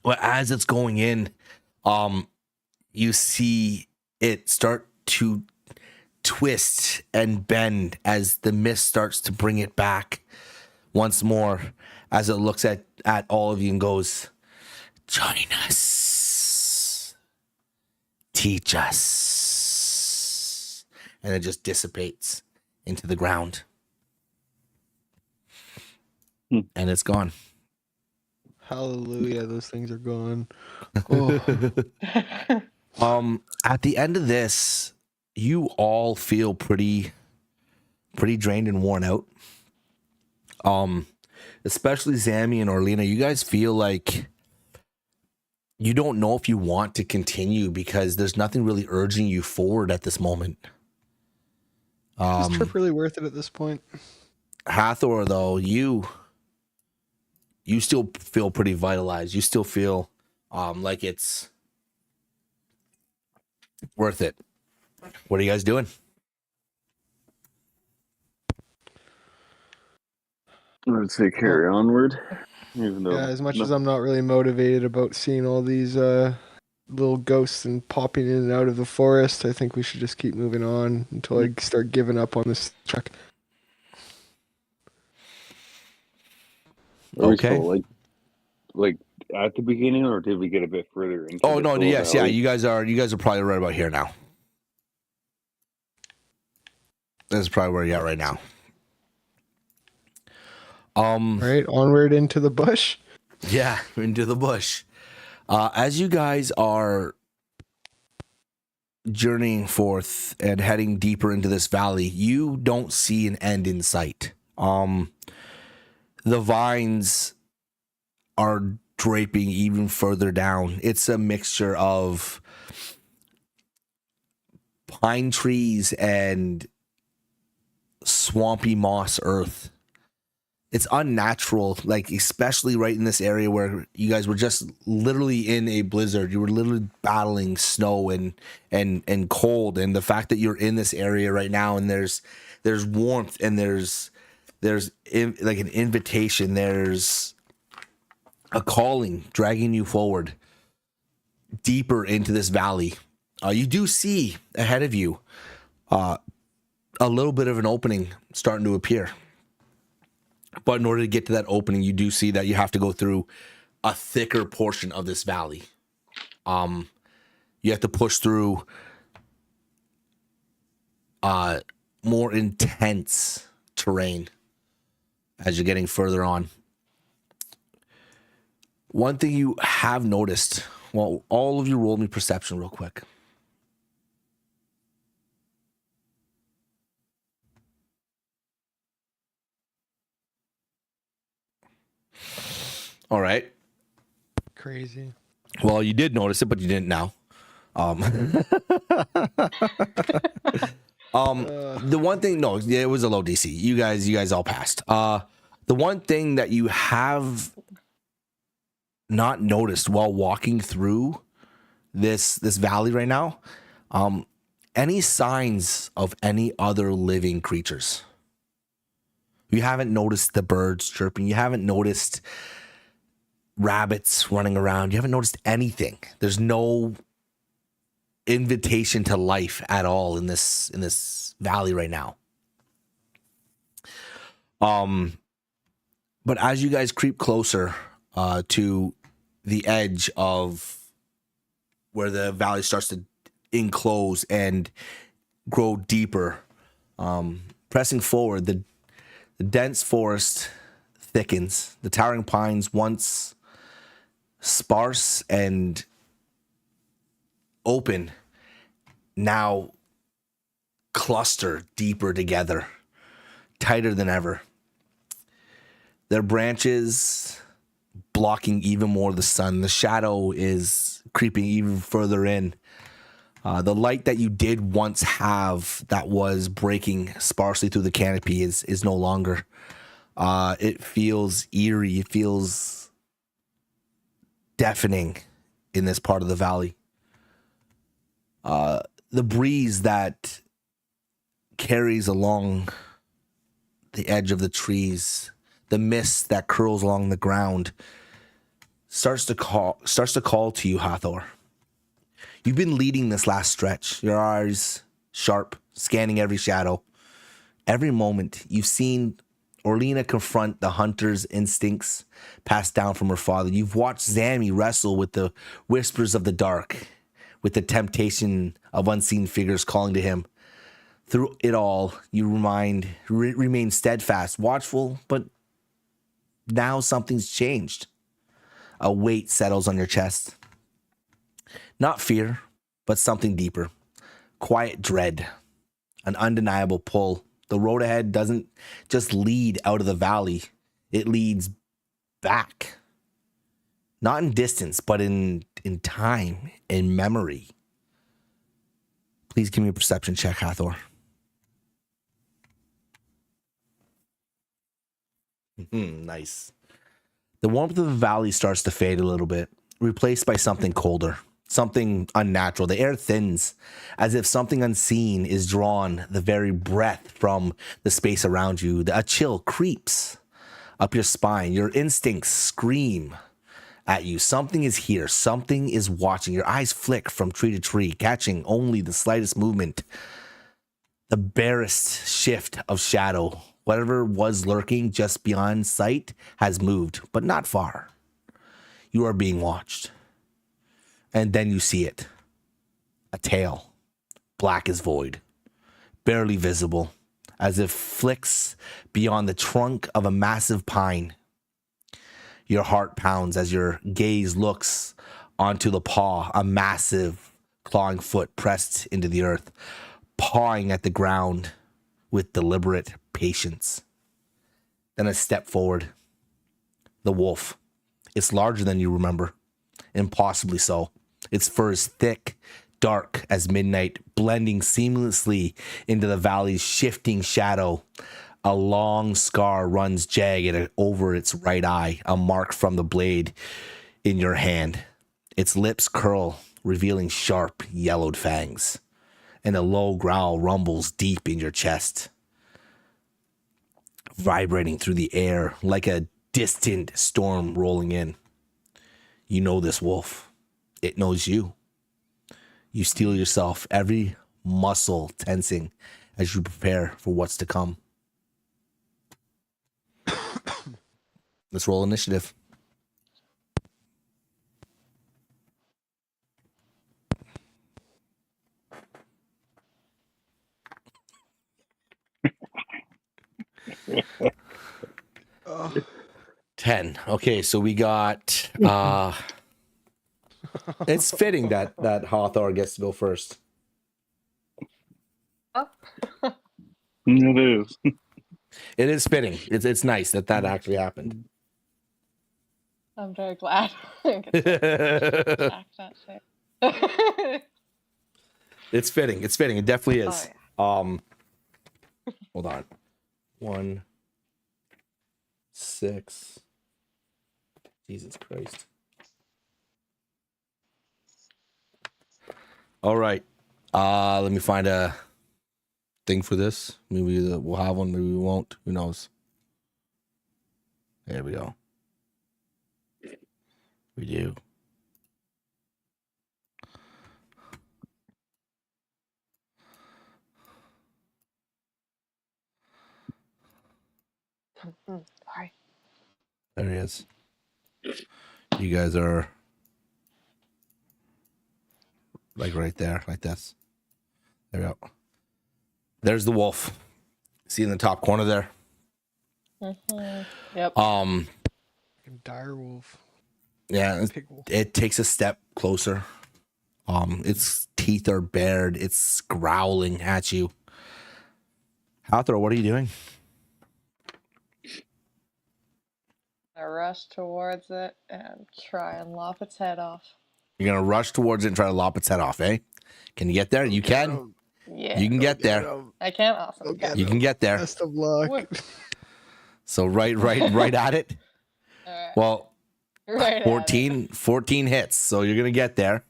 But as it's going in, you see it start to twist and bend as the mist starts to bring it back. once more as it looks at all of you and goes, "Join us. Teach us." And it just dissipates into the ground. And it's gone. Hallelujah, those things are gone. Oh. At the end of this, you all feel pretty drained and worn out. Especially Zammy and Orlina, you guys feel like you don't know if you want to continue because there's nothing really urging you forward at this moment. Is this trip really worth it at this point? Hathor, though, you still feel pretty vitalized. You still feel like it's worth it. What are you guys doing? I would say carry onward. Even though Yeah, as much as I'm not really motivated about seeing all these little ghosts and popping in and out of the forest, I think we should just keep moving on until I start giving up on this trek. Are we Okay. still, like at the beginning, or did we get a bit further into? Oh the no, full yes, valley? yeah. You guys are probably right about here now. That's probably where you're at right now. Right, onward into the bush. Yeah, into the bush. As you guys are journeying forth and heading deeper into this valley, you don't see an end in sight. The vines are draping even further down. It's a mixture of pine trees and swampy moss earth. It's unnatural, like especially right in this area where you guys were just literally in a blizzard. You were literally battling snow and cold, and the fact that you're in this area right now and there's warmth and there's like an invitation, there's a calling dragging you forward deeper into this valley. You do see ahead of you a little bit of an opening starting to appear. But in order to get to that opening, you do see that you have to go through a thicker portion of this valley. You have to push through more intense terrain as you're getting further on. One thing you have noticed, well, all of you roll me perception real quick. All right. Crazy. Well, you did notice it, but you didn't now. The one thing, no, it was a low DC. You guys all passed. The one thing that you have not noticed while walking through this valley right now, any signs of any other living creatures. You haven't noticed the birds chirping. You haven't noticed rabbits running around. You haven't noticed anything. There's no invitation to life at all in this valley right now. But as you guys creep closer to the edge of where the valley starts to enclose and grow deeper, pressing forward, the dense forest thickens. The towering pines, once sparse and open, now cluster deeper together, tighter than ever. Their branches blocking even more of the sun. The shadow is creeping even further in. The light that you did once have that was breaking sparsely through the canopy is no longer. It feels eerie. It feels deafening in this part of the valley. The breeze that carries along the edge of the trees, the mist that curls along the ground, starts to call to you, Hathor. You've been leading this last stretch, your eyes sharp, scanning every shadow. Every moment, you've seen Orlena confront the hunter's instincts passed down from her father. You've watched Zammy wrestle with the whispers of the dark, with the temptation of unseen figures calling to him. Through it all, you remain steadfast, watchful, but now something's changed. A weight settles on your chest. Not fear, but something deeper. Quiet dread. An undeniable pull. The road ahead doesn't just lead out of the valley. It leads back. Not in distance, but in time, in memory. Please give me a perception check, Hathor. Nice. The warmth of the valley starts to fade a little bit, replaced by something colder, something unnatural. The air thins, as if something unseen is drawn the very breath from the space around you. A chill creeps up your spine. Your instincts scream at you. Something is here. Something is watching. Your eyes flick from tree to tree, catching only the slightest movement, the barest shift of shadow. Whatever was lurking just beyond sight has moved, but not far. You are being watched. And then you see it. A tail, black as void, barely visible, as if flicks beyond the trunk of a massive pine. Your heart pounds as your gaze looks onto the paw, a massive clawing foot pressed into the earth, pawing at the ground with deliberate patience. Then a step forward. The wolf. It's larger than you remember. Impossibly so. Its fur is thick, dark as midnight, blending seamlessly into the valley's shifting shadow. A long scar runs jagged over its right eye, a mark from the blade in your hand. Its lips curl, revealing sharp, yellowed fangs, and a low growl rumbles deep in your chest, vibrating through the air like a distant storm rolling in. You know this wolf. It knows you. You steel yourself, every muscle tensing as you prepare for what's to come. Let's roll initiative. Oh. 10. Okay, so we got it's fitting that Hathor gets to go first. Oh. It is. It is fitting. It's nice that actually happened. I'm very glad. I get to attack that shit. It's fitting. It's fitting. It definitely is. Oh, Hold on. 1, 6. Jesus Christ. All right. Let me find a thing for this. Maybe we'll have one. Maybe we won't. Who knows? There we go. We do. Sorry. There he is. You guys are like right there, like this. There we go. There's the wolf. See in the top corner there? Mm-hmm. Yep. Dire wolf. Yeah, Pig wolf. it takes a step closer. Its teeth are bared. It's growling at you. Hathor, what are you doing? I rush towards it and try and lop its head off. You're gonna rush towards it and try to lop its head off, eh? Can you get there? You can. Yeah. You can get there. I can. Awesome. Go get You can get there. Best of luck. What? So right at it. All right. Well, Right at 14 hits. So you're gonna get there.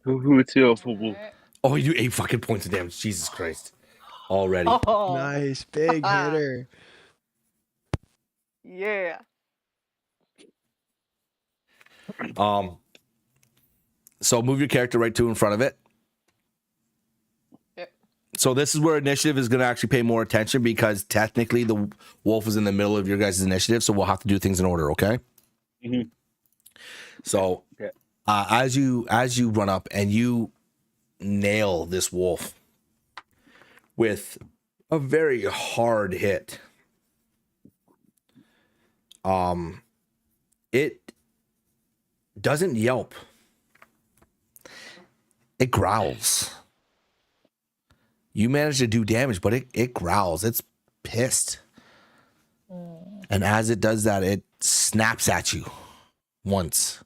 Who it's your it. for wolf? Alright. Oh, you do 8 fucking points of damage. Jesus Christ. Already. Oh, Nice. Big hitter. yeah. So move your character right to in front of it. Yep. So this is where initiative is going to actually pay more attention because technically the wolf is in the middle of your guys' initiative, so we'll have to do things in order, okay? Mhm. So Okay. as you run up and you nail this wolf with a very hard hit, it doesn't yelp. It growls. You manage to do damage, but it growls. It's pissed. And as it does that, it snaps at you once.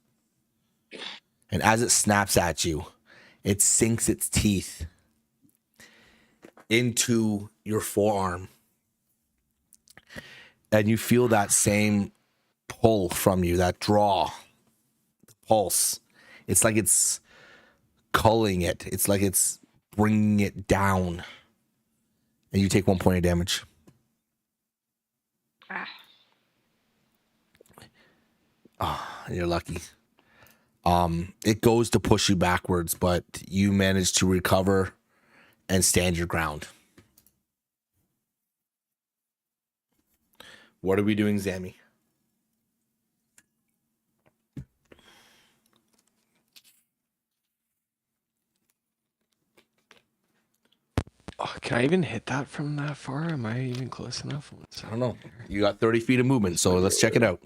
And as it snaps at you, it sinks its teeth into your forearm. And you feel that same pull from you, that draw, the pulse. It's like it's culling it. It's like it's bringing it down. And you take 1 point of damage. You're lucky. It goes to push you backwards, but you manage to recover and stand your ground. What are we doing, Zammy? Oh, can I even hit that from that far? Am I even close enough? I don't know. You got 30 feet of movement, so let's check it out.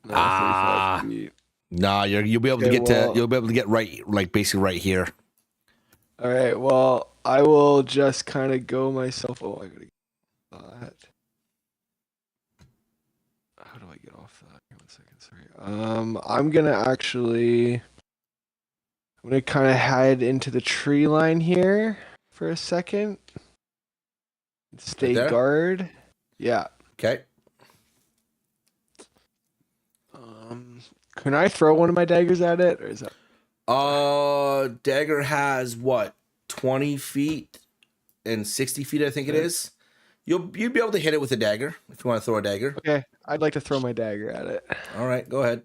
No, 35 feet. Nah, you'll be able to get you'll be able to get right, like basically right here. All right. Well, I will just kind of go myself. Oh, I gotta get that. How do I get off that? Here, 1 second. Sorry. I'm gonna kind of hide into the tree line here for a second. Stay there? guard. Yeah. Okay. Can I throw one of my daggers at it, or is that? Dagger has what, 20 feet and 60 feet, I think it is. You'd be able to hit it with a dagger if you want to throw a dagger. Okay, I'd like to throw my dagger at it. All right, go ahead.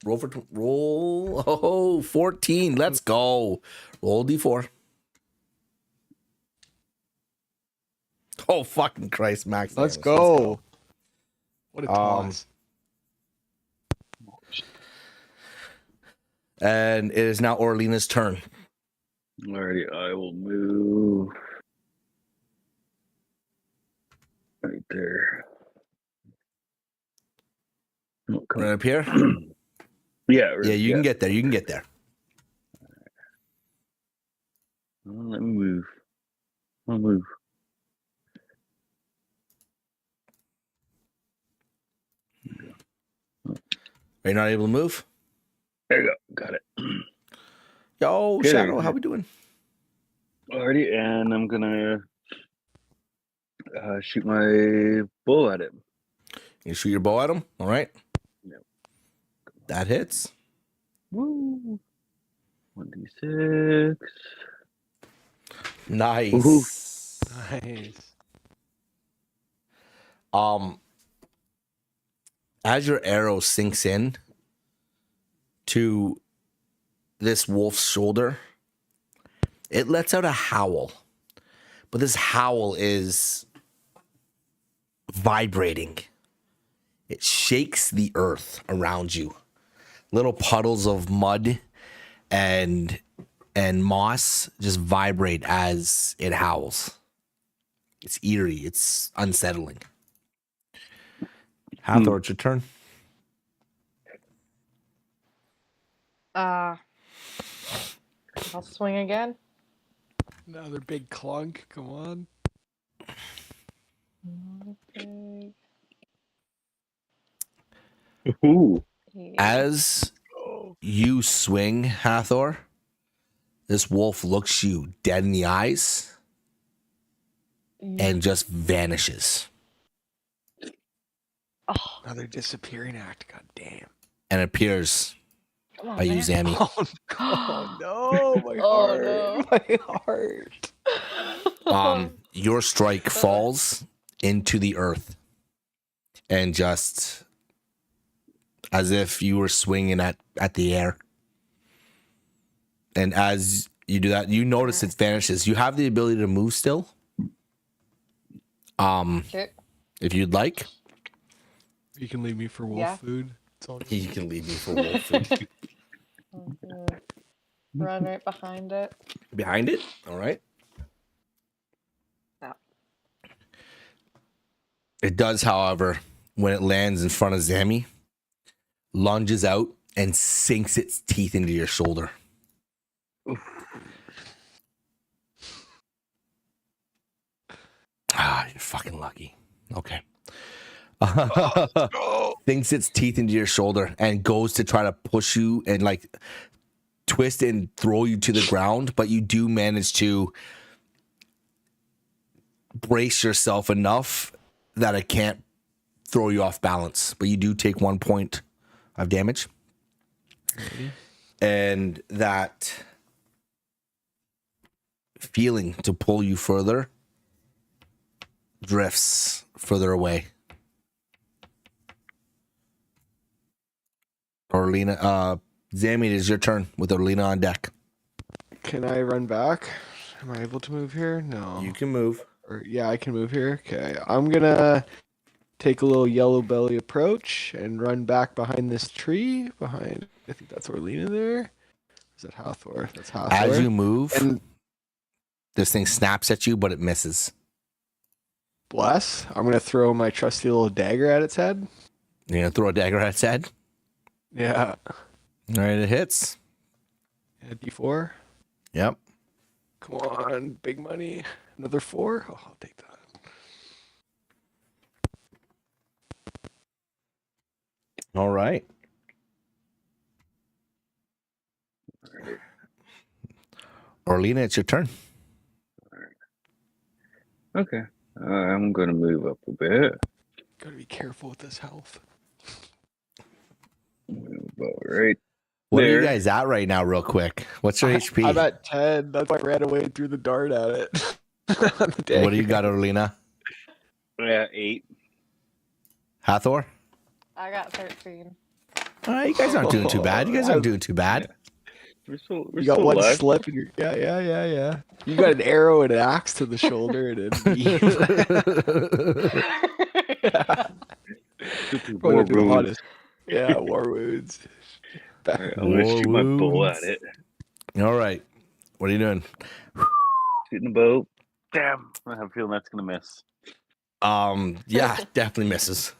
Roll. Oh, 14. Let's go. Roll D4. Oh, fucking Christ, Max. Let's go. What a toss. And it is now Orlena's turn. Alrighty, I will move right there. Oh, come Right on. up here? Yeah, Yeah, you can get there. You can get there. Let me move. I'll move. Are you not able to move? There you go. Got it. Yo, Okay. Shadow, how we doing? Alrighty, and I'm gonna shoot my bow at him. You shoot your bow at him? All right. Yep. That hits. Woo! 1d6. Nice. Woohoo. Nice. As your arrow sinks in to this wolf's shoulder, it lets out a howl. But this howl is vibrating. It shakes the earth around you. Little puddles of mud and moss just vibrate as it howls. It's eerie. It's unsettling. Hathor, it's your turn. I'll swing again. Another big clunk. Come on. Okay. Ooh. As you swing, Hathor, this wolf looks you dead in the eyes and just vanishes. Oh, Another disappearing act. God damn. And appears come on, by you, man. Zammy. Oh no, my Oh, heart. no. My heart. Your strike falls into the earth and just as if you were swinging at the air. And as you do that, you notice it vanishes. You have the ability to move still. Okay. If you'd like, You can leave me for wolf Yeah. food. It's all you can leave me for wolf food. I'm gonna run right behind it. Behind it. All right. Yeah. It does, however, when it lands in front of Zammy, lunges out and sinks its teeth into your shoulder. Ah, you're fucking lucky. Okay. Sinks its teeth into your shoulder and goes to try to push you and like twist and throw you to the ground, but you do manage to brace yourself enough that it can't throw you off balance. But you do take 1 point of damage. And that feeling to pull you further drifts further away. Orlina, Zammy, it is your turn with Orlina on deck. Can I run back? Am I able to move here? No. You can move. Yeah, I can move here. Okay, I'm gonna take a little yellow belly approach and run back behind this tree. Behind, I think that's Orlina there. Is that Hathor? That's Hathor. As you move, And this thing snaps at you, but it misses. bless. I'm gonna throw my trusty little dagger at its head. You're going to throw a dagger at its head? Yeah. All right, it hits. Yeah, D4. Yep. Come on, big money. Another 4. Oh, I'll take that. All right. Orlina, it's your turn. Okay. I'm gonna move up a bit. Gotta be careful with this health. Move about right What are you there. guys at right now, real quick? What's your HP? I'm at 10. That's why I ran away and threw the dart at it. What do you got, Orlina? Yeah, 8. Hathor? I got 13. You guys aren't doing too bad. You guys aren't doing too bad. We're You got still one alive. slip in your yeah. You got an arrow and an axe to the shoulder and a Super Probably war gonna do the wounds. hottest. Yeah, war wounds. Alright, I'm gonna War shoot my bow wounds. at it. All right. What are you doing? Shooting the bow. Damn, I have a feeling that's gonna miss. Yeah, definitely misses.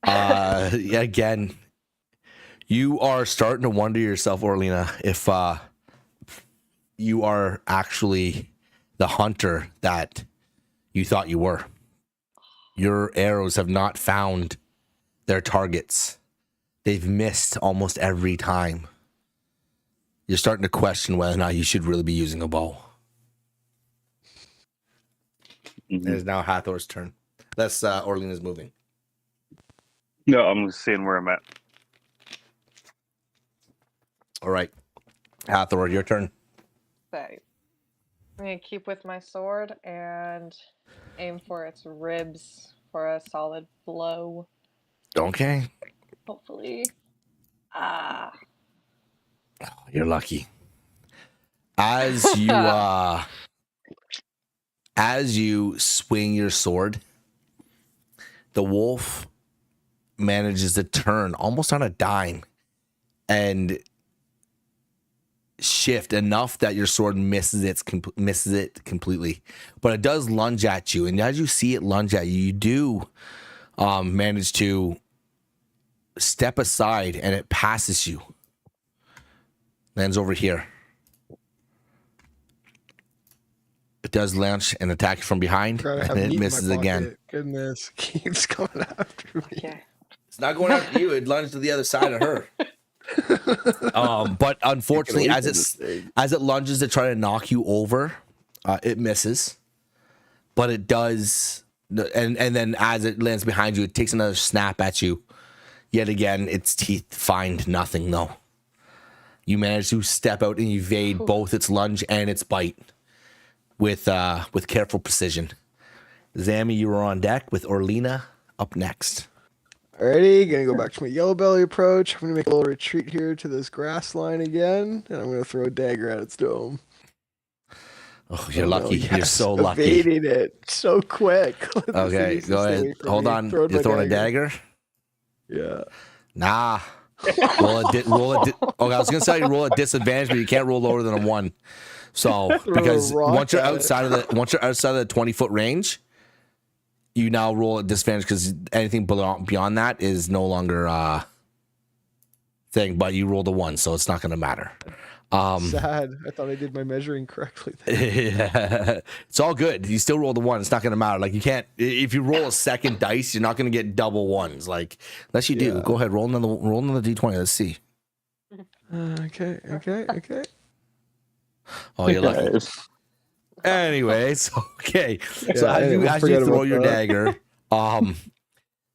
Yeah, again, you are starting to wonder yourself, Orlina, if you are actually the hunter that you thought you were. Your arrows have not found their targets. They've missed almost every time. You're starting to question whether or not you should really be using a bow. It is now Hathor's turn. That's Orlina's moving. No, I'm just seeing where I'm at. All right. Hathor, your turn. So I'm gonna keep with my sword and aim for its ribs for a solid blow. Okay. Hopefully. Ah. Oh, you're lucky. As you swing your sword, the wolf manages to turn almost on a dime and shift enough that your sword misses it completely. But it does lunge at you, and as you see it lunge at you, you do manage to step aside, and it passes you. Lands over here. It does launch and attack you from behind, Gotta have and it meat in my misses again. pocket. Goodness, keeps coming after me. Okay. It's not going after you. It lunged to the other side of her. But unfortunately, as it lunges to try to knock you over, it misses. But it does, and then as it lands behind you, it takes another snap at you. Yet again, its teeth find nothing, though. You manage to step out and evade both its lunge and its bite with careful precision. Zammy, you are on deck with Orlina up next. Alrighty, gonna go back to my yellow belly approach. I'm gonna make a little retreat here to this grass line again, and I'm gonna throw a dagger at its dome. Oh, you're Oh, no, lucky. You're yes, so lucky. evading it so quick. Let this thing Okay, used to go stay ahead. away from Hold me. on. Throwing You're my throwing a dagger? Yeah. Nah. Okay, I was gonna say you roll at disadvantage, but you can't roll lower than a 1. So Throw a because rock once you're at it. outside of the 20-foot range, you now roll at disadvantage because anything beyond that is no longer thing. But you rolled a 1, so it's not gonna matter. Sad. I thought I did my measuring correctly. Yeah. It's all good. You still roll the 1. It's not gonna matter. Like you can't if you roll a second dice, you're not gonna get double 1s. Like unless you do, Yeah. go ahead, roll another D20. Let's see. Okay. Oh, you're lucky. Guys. Anyways, okay. So Yeah, as you we'll forget throw about your that. dagger,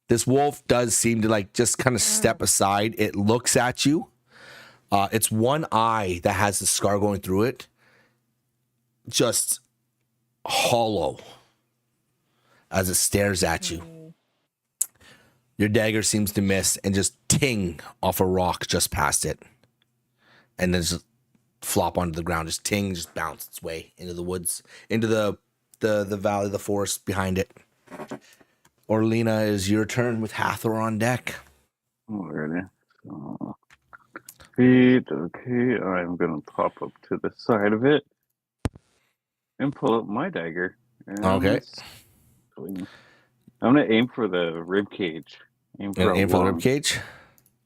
this wolf does seem to like just kind of step aside. It looks at you. It's one eye that has the scar going through it, just hollow as it stares at you. Your dagger seems to miss and just ting off a rock just past it, and then just flop onto the ground. Just ting, just bounce its way into the woods, into the valley, the forest behind it. Orlina, is your turn with Hathor on deck. Alrighty. So, feet. Okay, I'm gonna pop up to the side of it and pull out my dagger. And Okay. I'm gonna aim for the rib cage. Aim for Aim for the rib cage.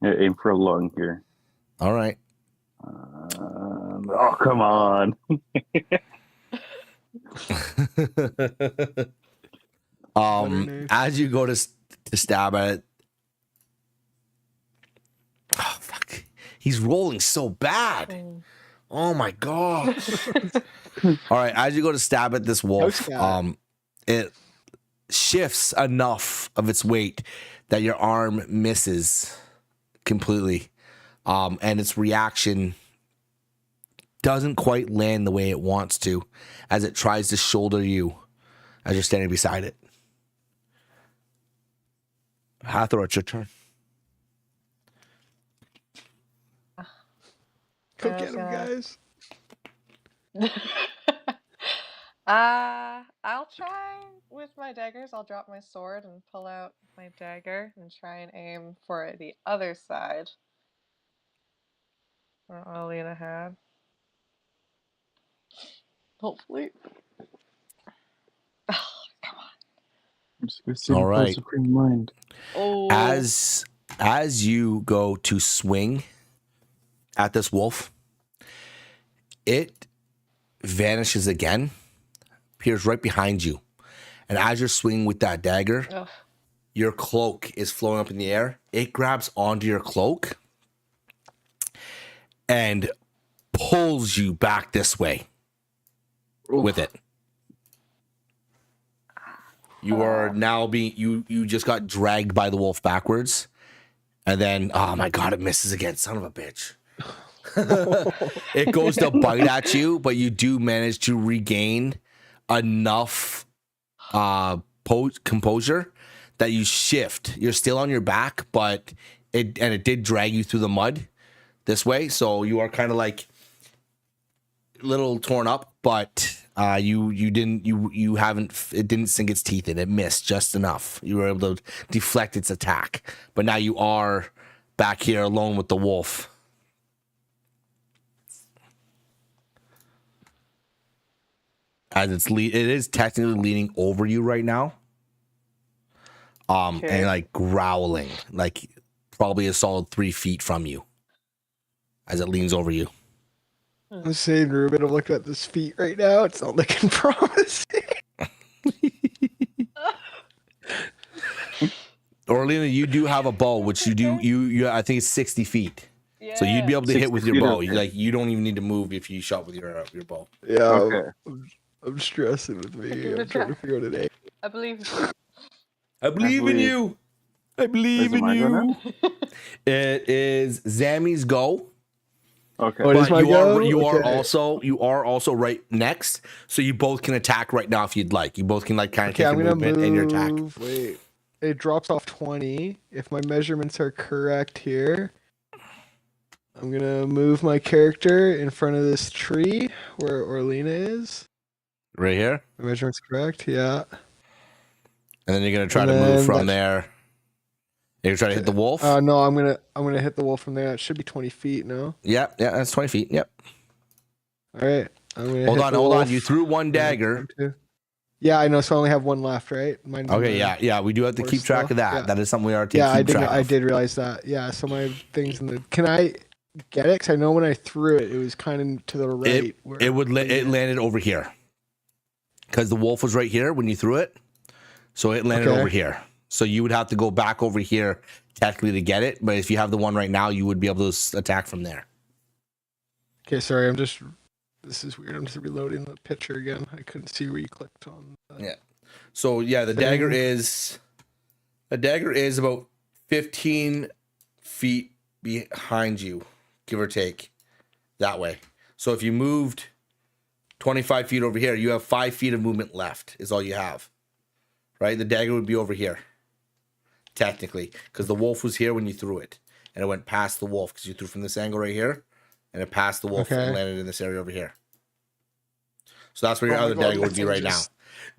Yeah, aim for a lung here. All right. Oh, come on. As you go to stab at it, oh fuck, he's rolling so bad. Oh my gosh. All right, as you go to stab at this wolf, it shifts enough of its weight that your arm misses completely, and its reaction doesn't quite land the way it wants to as it tries to shoulder you as you're standing beside it. Hathor, it's your turn. Go get him, guys. I'll try with my daggers. I'll drop my sword and pull out my dagger and try and aim for the other side. Where Alina had. Hopefully. Oh, come on. I'm just gonna sit All in right. supreme mind. Oh. As you go to swing at this wolf, it vanishes again, appears right behind you. And as you're swinging with that dagger, your cloak is floating up in the air. It grabs onto your cloak and pulls you back this way with it. You are now being you just got dragged by the wolf backwards, and then oh my god, it misses again, son of a bitch. It goes to bite at you, but you do manage to regain enough composure that you shift. You're still on your back, but it did drag you through the mud this way, so you are kind of like a little torn up, but you haven't, it didn't sink its teeth in. It missed just enough. You were able to deflect its attack, but now you are back here alone with the wolf. As it is technically leaning over you right now, and like growling, like probably a solid 3 feet from you, as it leans over you. I'm saying, Ruben, I'm looking at this feet right now. It's not looking promising. Orlina, you do have a bow, which you do. You I think it's 60 feet. Yeah. So you'd be able to hit with your 60 feet, bow. okay. You don't even need to move if you shot with your bow. Yeah, Okay. I'm stressing with me. I'm trying to figure out an A. I believe. I believe in you. I believe in Is it my go you. It is Zammy's go. Okay. Oh, it is But my go? you are Okay. also right next, so you both can attack right now if you'd like. You both can like kind of Okay, take I'm your gonna movement and your attack. move. Wait, it drops off 20. If my measurements are correct here, I'm gonna move my character in front of this tree where Orlina is. Right here. My measurements correct, yeah. And then you're gonna try And to move then from there. You're gonna try to hit the wolf. No, I'm gonna hit the wolf from there. It should be 20 feet, no? Yeah, that's 20 feet. Yep. All right. I'm gonna Hold hit on, the hold on. wolf. You threw one dagger. Yeah, I know. So I only have one left, right? Mine's in Okay, the yeah. We do have to keep track of still. that. Yeah. That is something we are to Yeah, keep track I of. did realize that. Yeah, so my things in the. Can I get it? Because I know when I threw it, it was kind of to the right. It landed over here. Because the wolf was right here when you threw it, so it landed over here. So you would have to go back over here technically to get it. But if you have the one right now, you would be able to attack from there. Okay, sorry. This is weird. I'm just reloading the picture again. I couldn't see where you clicked on. Yeah. So yeah, the dagger is about 15 feet behind you, give or take, that way. So if you moved 25 feet over here, you have 5 feet of movement left. Is all you have, right? The dagger would be over here, technically, because the wolf was here when you threw it, and it went past the wolf because you threw from this angle right here, and it passed the wolf and landed in this area over here. So that's where your other dagger would be right now.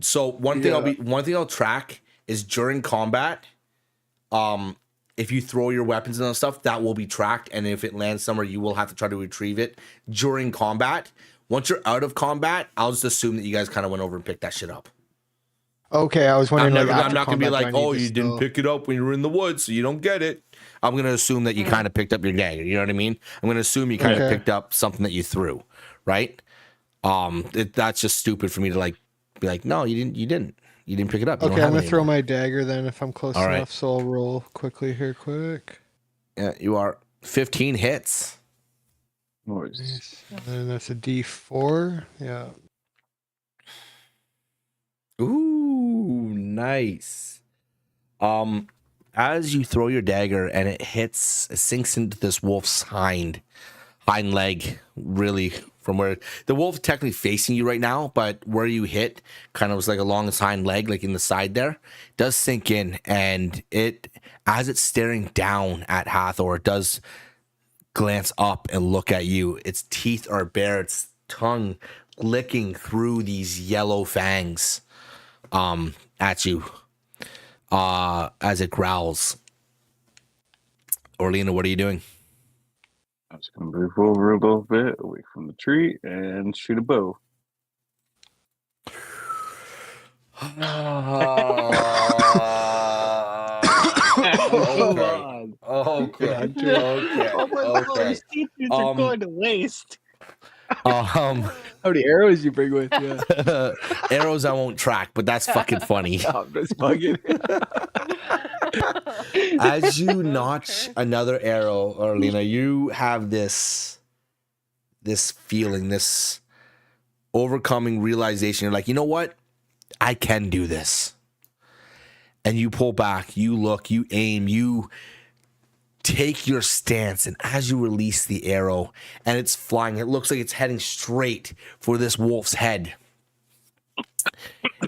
So one thing I'll track is during combat, if you throw your weapons and stuff, that will be tracked, and if it lands somewhere, you will have to try to retrieve it during combat. Once you're out of combat, I'll just assume that you guys kind of went over and picked that shit up. Okay, I was wondering. I'm not gonna be like, oh, you didn't pick it up when you were in the woods, so you don't get it. I'm gonna assume that you kind of picked up your dagger. You know what I mean? I'm gonna assume you kind of picked up something that you threw, right? That's just stupid for me to be like, no, you didn't pick it up. Okay, I'm gonna throw my dagger then if I'm close enough. Right. So I'll roll quickly here, quick. Yeah, you are 15 hits. Nice. And that's a D4. Yeah. Ooh, nice. As you throw your dagger and it sinks into this wolf's hind leg, really, from where the wolf technically facing you right now, but where you hit kind of was like along its hind leg, like in the side there, does sink in, and as it's staring down at Hathor, it does glance up and look at you. Its teeth are bare, its tongue licking through these yellow fangs at you as it growls. Orlina, what are you doing? I'm just gonna move over a little bit away from the tree and shoot a bow. Okay. Those secrets are going to waste. How many arrows you bring with you? Arrows I won't track, but that's fucking funny. I'm just bugging. As you notch another arrow, Orlina, you have this feeling, this overcoming realization. You're like, you know what? I can do this. And you pull back, you look, you aim, you take your stance, and as you release the arrow and it's flying, it looks like it's heading straight for this wolf's head.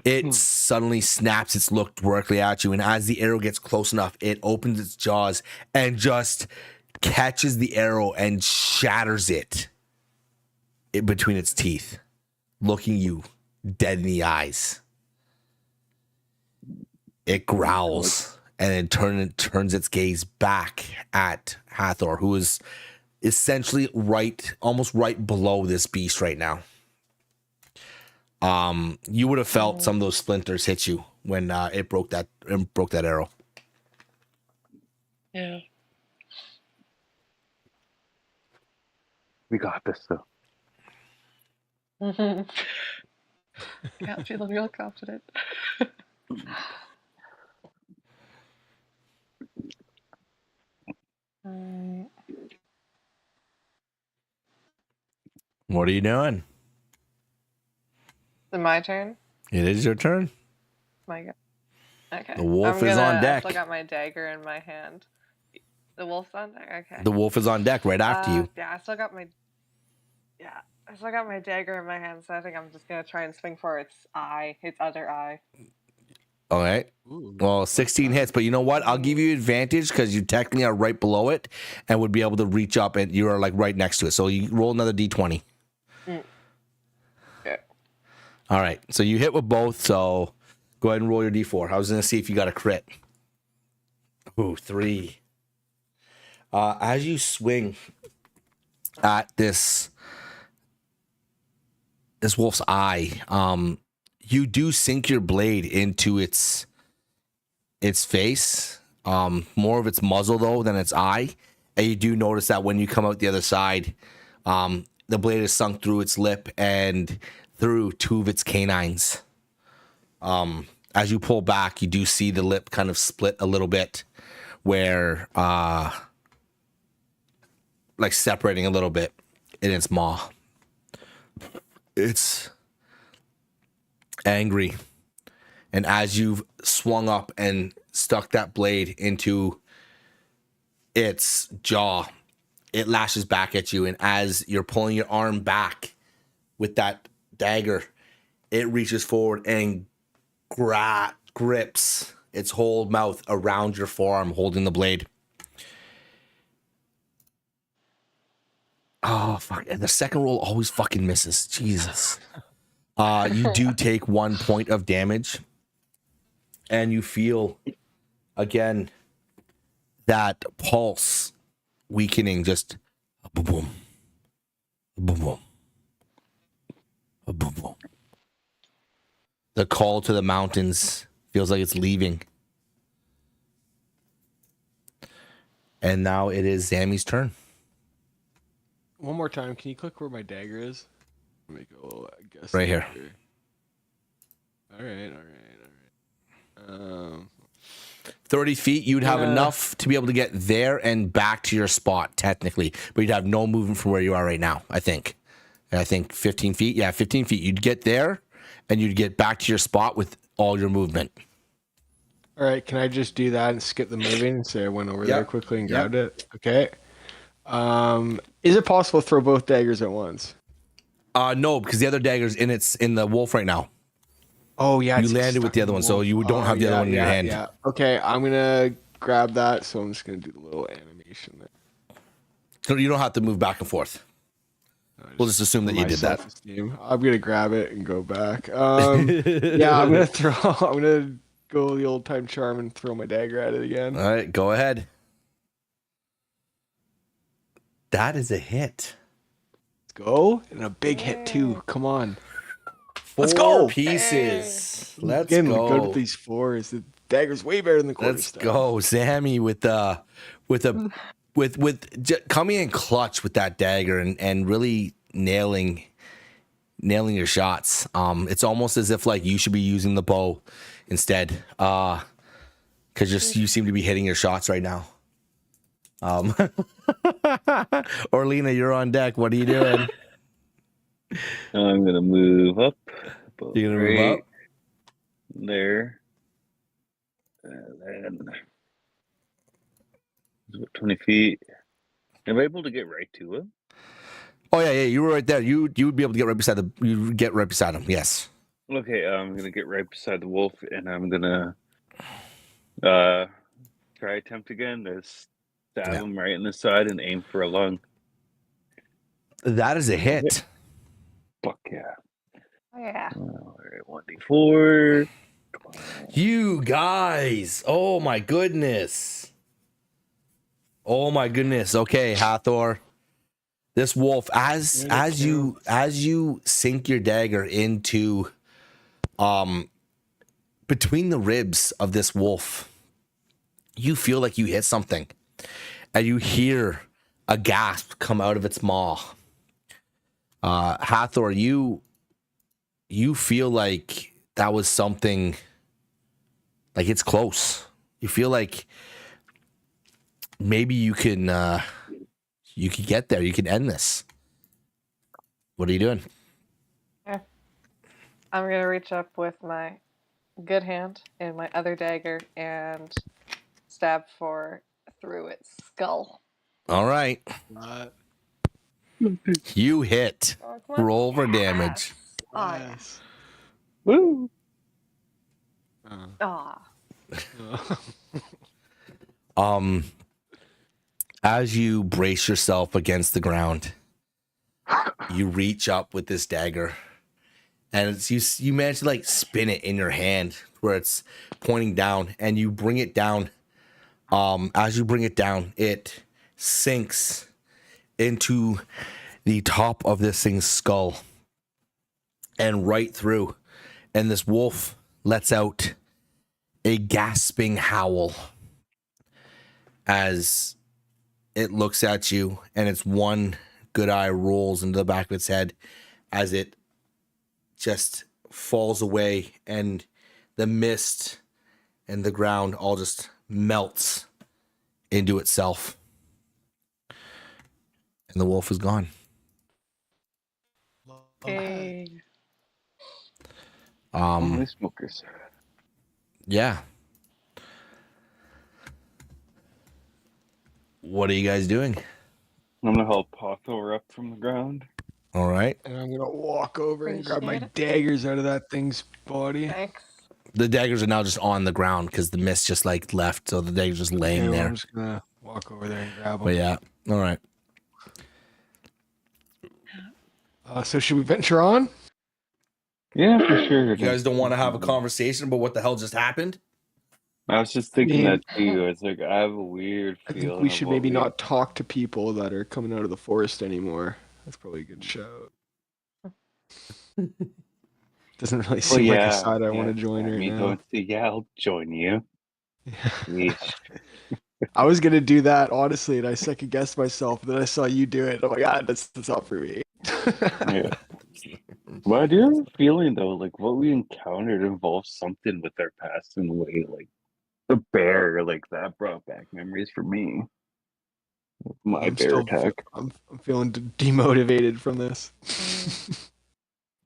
It suddenly snaps its look directly at you, and as the arrow gets close enough, it opens its jaws and just catches the arrow and shatters it between its teeth, looking you dead in the eyes. It growls and then turns its gaze back at Hathor, who is essentially almost right below this beast right now. You would have felt some of those splinters hit you when it broke that arrow. Yeah. We got this though. Yeah, feeling real confident. What are you doing? Is it my turn? It is your turn. My God. Okay. The wolf is on deck. I still got my dagger in my hand. The wolf's on deck? Okay. The wolf is on deck right after you. Yeah, I still got my dagger in my hand, so I think I'm just gonna try and swing for its other eye. All right. Ooh. Well, 16 hits, but you know what? I'll give you advantage because you technically are right below it and would be able to reach up, and you are like right next to it. So you roll another d20. Okay. All right. So you hit with both. So go ahead and roll your d4. I was going to see if you got a crit. Ooh, 3. As you swing at this wolf's eye, you do sink your blade into its face, more of its muzzle though than its eye, and you do notice that when you come out the other side, the blade is sunk through its lip and through 2 of its canines. As you pull back, you do see the lip kind of split a little bit, where like separating a little bit in its maw. It's angry. And as you've swung up and stuck that blade into its jaw, it lashes back at you. And as you're pulling your arm back with that dagger, it reaches forward and grips its whole mouth around your forearm, holding the blade. Oh, fuck. And the second roll always fucking misses. Jesus. You do take 1 point of damage. And you feel, again, that pulse weakening, just boom, boom, boom, boom, boom, boom. The call to the mountains feels like it's leaving. And now it is Zammy's turn. One more time. Can you click where my dagger is? Make a little guess. Right here. All right. 30 feet, you'd have enough to be able to get there and back to your spot, technically. But you'd have no movement from where you are right now, I think. And I think 15 feet. Yeah, 15 feet. You'd get there, and you'd get back to your spot with all your movement. All right, can I just do that and skip the moving and say I went over there quickly and grabbed it? Okay. Is it possible to throw both daggers at once? No, because the other dagger's in the wolf right now. Oh, yeah. You landed with the other one, so you don't have the other one in your hand. Yeah. Okay, I'm going to grab that, so I'm just going to do the little animation there. So you don't have to move back and forth. We'll just assume that you did that. I'm going to grab it and go back. Yeah, I'm going to go the old time charm and throw my dagger at it again. All right, go ahead. That is a hit. Let's go. And a big hit, too. Come on. 4 Let's go. Pieces. Let's Again, go. Good with these 4s. The dagger's way better than the quarterstaff. Let's go, Sammy, with coming in clutch with that dagger and really nailing your shots. It's almost as if like you should be using the bow instead, because you seem to be hitting your shots right now. Orlina, you're on deck. What are you doing? I'm gonna move up. You're gonna move up there, and then 20 feet. Am I able to get right to him? Oh yeah, you were right there. You would be able to get right beside him. Yes. Okay, I'm gonna get right beside the wolf, and I'm gonna try attempt again to stab him right in the side and aim for a lung. That is a hit. Fuck yeah. Oh, yeah. All right, 1d4. You guys. Oh my goodness. Okay, Hathor. This wolf, as you sink your dagger into between the ribs of this wolf, you feel like you hit something. And you hear a gasp come out of its maw. Hathor, you feel like that was something, like it's close. You feel like maybe you can get there. You can end this. What are you doing? Yeah. I'm going to reach up with my good hand and my other dagger and stab through its skull. All right. You hit. Roll for damage. Yes. Woo! As you brace yourself against the ground, you reach up with this dagger, and it's you manage to like spin it in your hand where it's pointing down, and you bring it down. As you bring it down, it sinks into the top of this thing's skull and right through, and this wolf lets out a gasping howl as it looks at you, and its one good eye rolls into the back of its head as it just falls away, and the mist and the ground all just melts into itself, and the wolf is gone. Hey. Only smokers. Yeah. What are you guys doing? I'm gonna help Hawthorne up from the ground. All right. And I'm gonna walk over and grab my Appreciate it. daggers out of that thing's body. Thanks. The daggers are now just on the ground because the mist just like left, so the daggers just laying Okay, well, there. I'm just gonna walk over there and grab them. But yeah, all right. So should we venture on? Yeah, for sure. You guys don't want to have a conversation about what the hell just happened? I was just thinking Yeah. that too. It's like I have a weird I feeling. think we should of what maybe not talk to people that are coming out of the forest anymore. That's probably a good shout. Doesn't really seem like a side I want to join right me now. going to, yeah, I'll join you. Yeesh. I was gonna do that honestly, and I second guessed myself. But then I saw you do it. I'm like, that's not for me. Yeah. But I do have a feeling though, like what we encountered involves something with our past in a way, like the bear, like that brought back memories for me. My I'm bear still, attack. I'm feeling demotivated from this.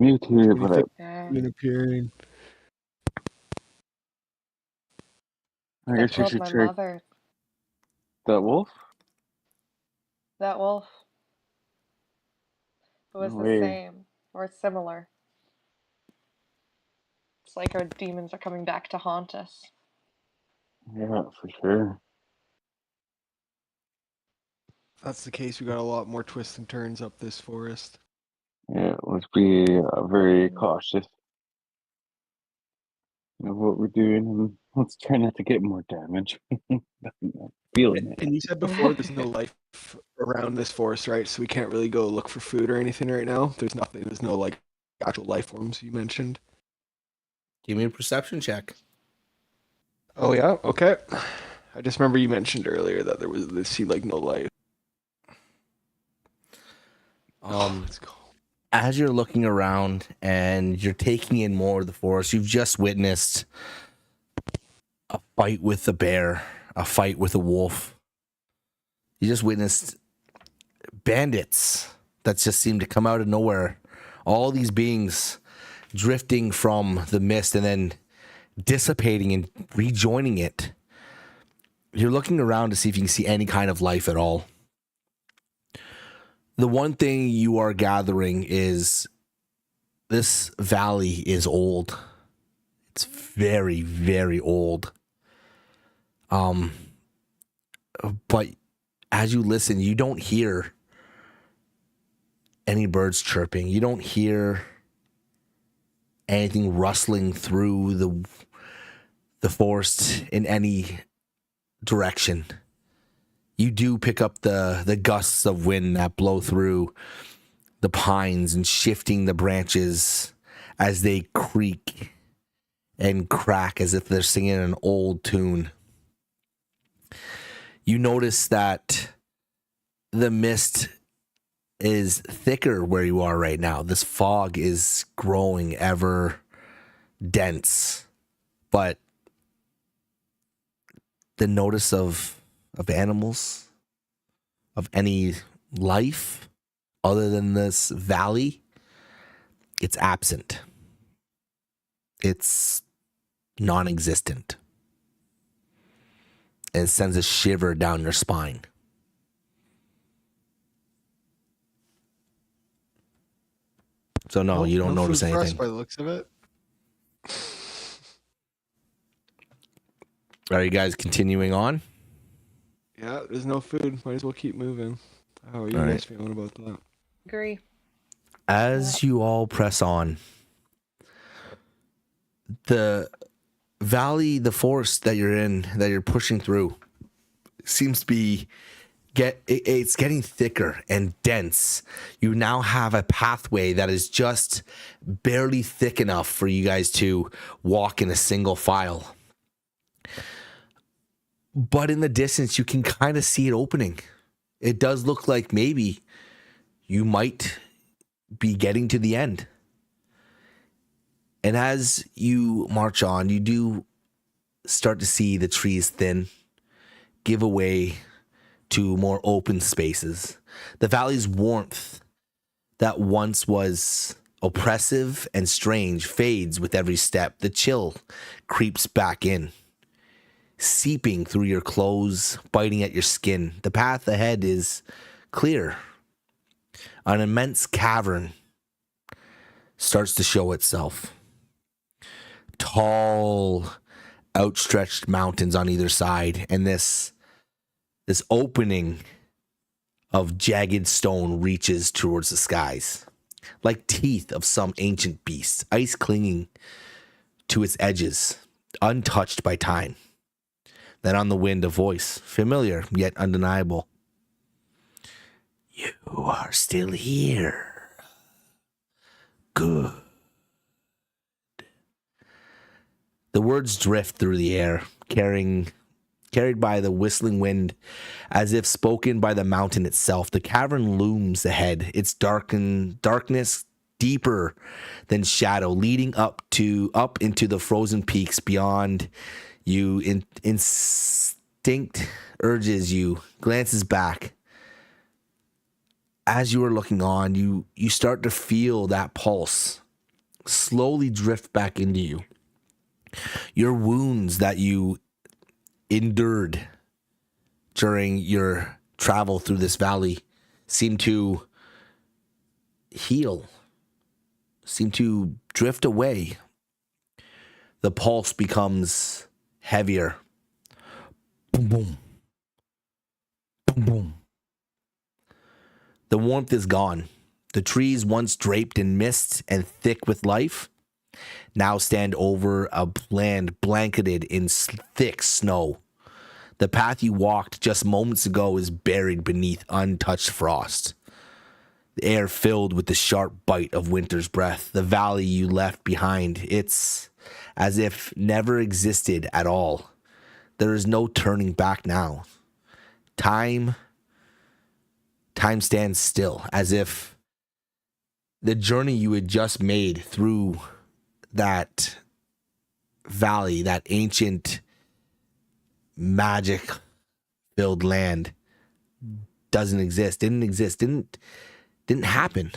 Me too, Many but things Yeah. been appearing. I That guess you killed should my check mother. that wolf. That wolf. It was No the way. same or similar. It's like our demons are coming back to haunt us. Yeah, for sure. If that's the case, we got a lot more twists and turns up this forest. Yeah, let's be very cautious of what we're doing, and let's try not to get more damage. I'm feeling it. And you said before there's no life around this forest, right? So we can't really go look for food or anything right now. There's nothing. There's no like actual life forms you mentioned. Give me a perception check. Oh yeah, okay. I just remember you mentioned earlier that there seemed like no life. Let's go. As you're looking around and you're taking in more of the forest, you've just witnessed a fight with the bear, a fight with a wolf. You just witnessed bandits that just seem to come out of nowhere. All these beings drifting from the mist and then dissipating and rejoining it. You're looking around to see if you can see any kind of life at all. The one thing you are gathering is this valley is old. It's very, very old. But as you listen, you don't hear any birds chirping. You don't hear anything rustling through the forest in any direction. You do pick up the gusts of wind that blow through the pines and shifting the branches as they creak and crack as if they're singing an old tune. You notice that the mist is thicker where you are right now. This fog is growing ever dense, but the notice of animals, of any life other than this valley, it's absent. It's non-existent. And it sends a shiver down your spine. So no, you don't notice food for us anything. by the looks of it. Are you guys continuing on? Yeah, there's no food. Might as well keep moving. How are you All guys right. feeling about that? Agree. As you all press on, the valley, the forest that you're in, that you're pushing through, seems to be it's getting thicker and dense. You now have a pathway that is just barely thick enough for you guys to walk in a single file. But in the distance, you can kind of see it opening. It does look like maybe you might be getting to the end. And as you march on, you do start to see the trees thin, give away to more open spaces. The valley's warmth that once was oppressive and strange fades with every step. The chill creeps back in, seeping through your clothes, biting at your skin. The path ahead is clear. An immense cavern starts to show itself. Tall, outstretched mountains on either side, and this opening of jagged stone reaches towards the skies, like teeth of some ancient beast, ice clinging to its edges, untouched by time. Then on the wind, a voice, familiar yet undeniable. You are still here. Good. The words drift through the air, carried by the whistling wind, as if spoken by the mountain itself. The cavern looms ahead, its darkness deeper than shadow, leading up into the frozen peaks beyond you. Instinct urges you, glances back. As you are looking on, you start to feel that pulse slowly drift back into you. Your wounds that you endured during your travel through this valley seem to heal, seem to drift away. The pulse becomes heavier. Boom, boom. Boom, boom. The warmth is gone. The trees, once draped in mist and thick with life, now stand over a land blanketed in thick snow. The path you walked just moments ago is buried beneath untouched frost. The air filled with the sharp bite of winter's breath. The valley you left behind, it's as if never existed at all. There is no turning back now. Time stands still, as if the journey you had just made through that valley, that ancient magic-filled land, didn't happen.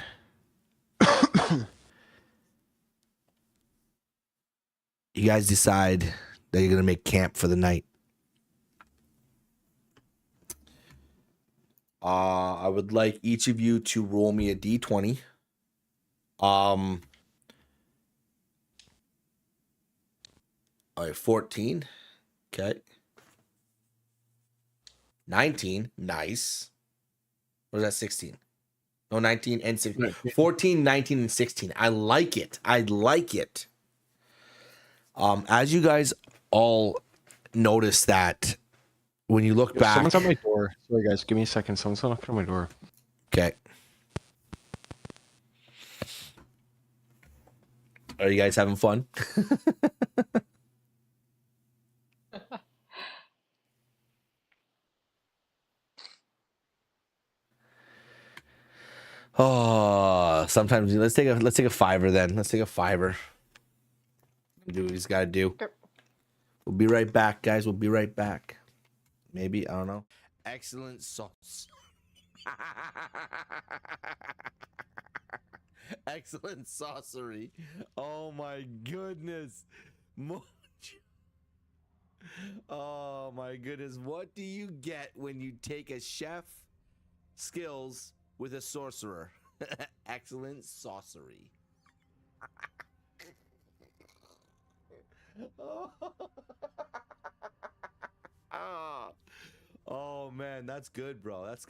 You guys decide that you're going to make camp for the night. I would like each of you to roll me a d20. All right, 14. Okay. 19. Nice. Or is that 16? No, 19 and 16. 14, 19, and 16. I like it. As you guys all notice that when you look back. Someone's at my door. Sorry, guys. Give me a second. Someone's knocking on my door. Okay. Are you guys having fun? Oh, sometimes let's take a fiver then. Let's take a fiver. Do what he's got to do. Yep. We'll be right back, guys. We'll be right back. Maybe, I don't know. Excellent sauce. Excellent saucery. Oh my goodness. Oh my goodness. What do you get when you take a chef skills with a sorcerer? Excellent saucery. Oh man, that's good, bro. That's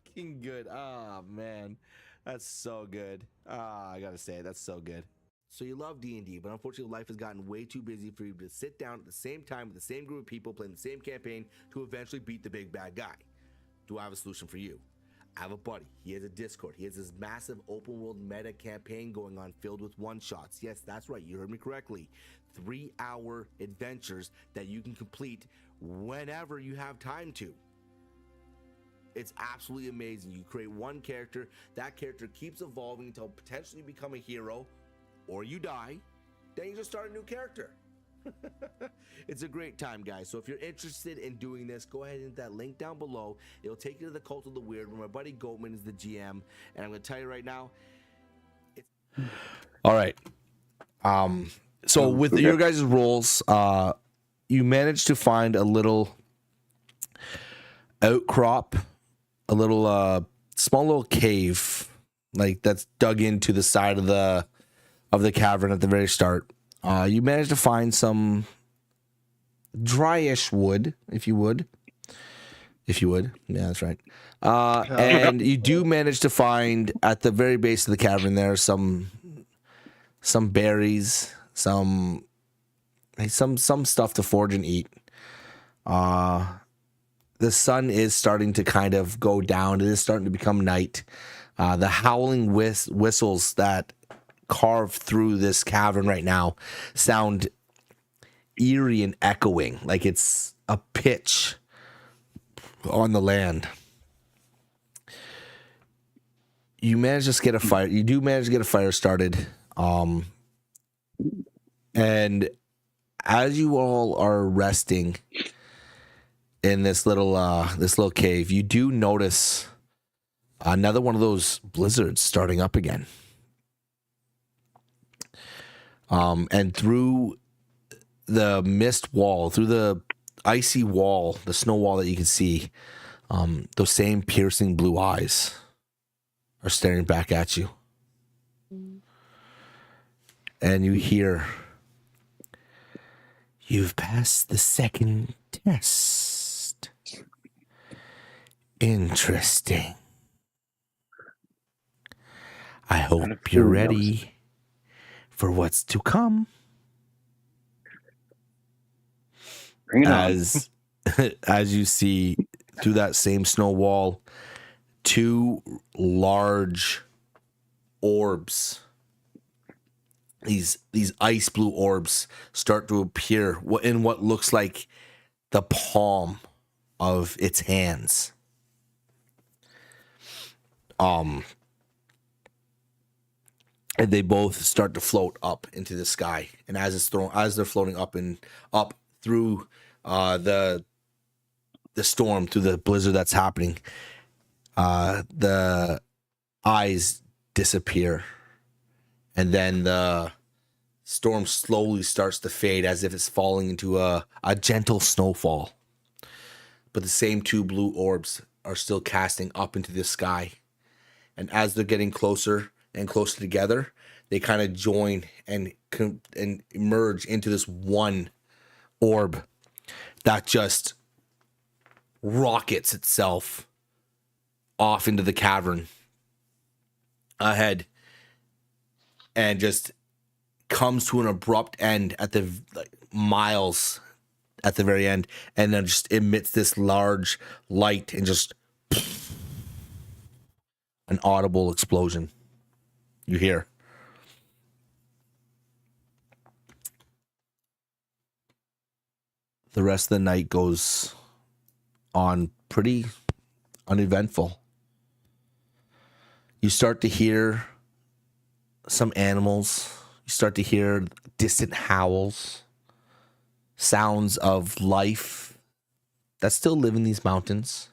fucking good. Ah man, that's so good. I gotta say, that's so good. So you love D&D, but unfortunately life has gotten way too busy for you to sit down at the same time with the same group of people playing the same campaign to eventually beat the big bad guy. Do I have a solution for you? I have a buddy. He has a Discord. He has this massive open world meta campaign going on filled with one-shots. Yes, that's right. You heard me correctly. 3-hour adventures that you can complete whenever you have time to. It's absolutely amazing. You create one character. That character keeps evolving until potentially you become a hero, or you die. Then you just start a new character. It's a great time, guys. So if you're interested in doing this, go ahead and hit that link down below. It'll take you to the Cult of the Weird, where my buddy Goatman is the GM. And I'm going to tell you right now. All right. So with your guys' roles, you managed to find a little outcrop, a little small little cave, like that's dug into the side of the cavern at the very start. You managed to find some dryish wood, if you would. Yeah, that's right. And you do manage to find at the very base of the cavern there some berries, some stuff to forage and eat. The sun is starting to kind of go down. It is starting to become night. The howling whistles that carve through this cavern right now sound eerie and echoing, like it's a pitch on the land. You manage to get a fire. You do manage to get a fire started. And as you all are resting in this little cave, you do notice another one of those blizzards starting up again. And through the mist wall, through the icy wall, the snow wall that you can see, those same piercing blue eyes are staring back at you. And you hear, "You've passed the second test. Interesting. I hope you're ready for what's to come." As you see through that same snow wall, 2 large orbs, these ice blue orbs, start to appear in what looks like the palm of its hands. And they both start to float up into the sky. And as they're floating up through the storm, through the blizzard that's happening, the eyes disappear, and then the storm slowly starts to fade as if it's falling into a gentle snowfall. But the same 2 blue orbs are still casting up into the sky, and as they're getting closer and closer together, they kind of join and emerge into this one orb that just rockets itself off into the cavern ahead and just comes to an abrupt end at the miles at the very end, and then just emits this large light and just an audible explosion you hear. The rest of the night goes on pretty uneventful. You start to hear some animals. You start to hear distant howls, sounds of life that still live in these mountains.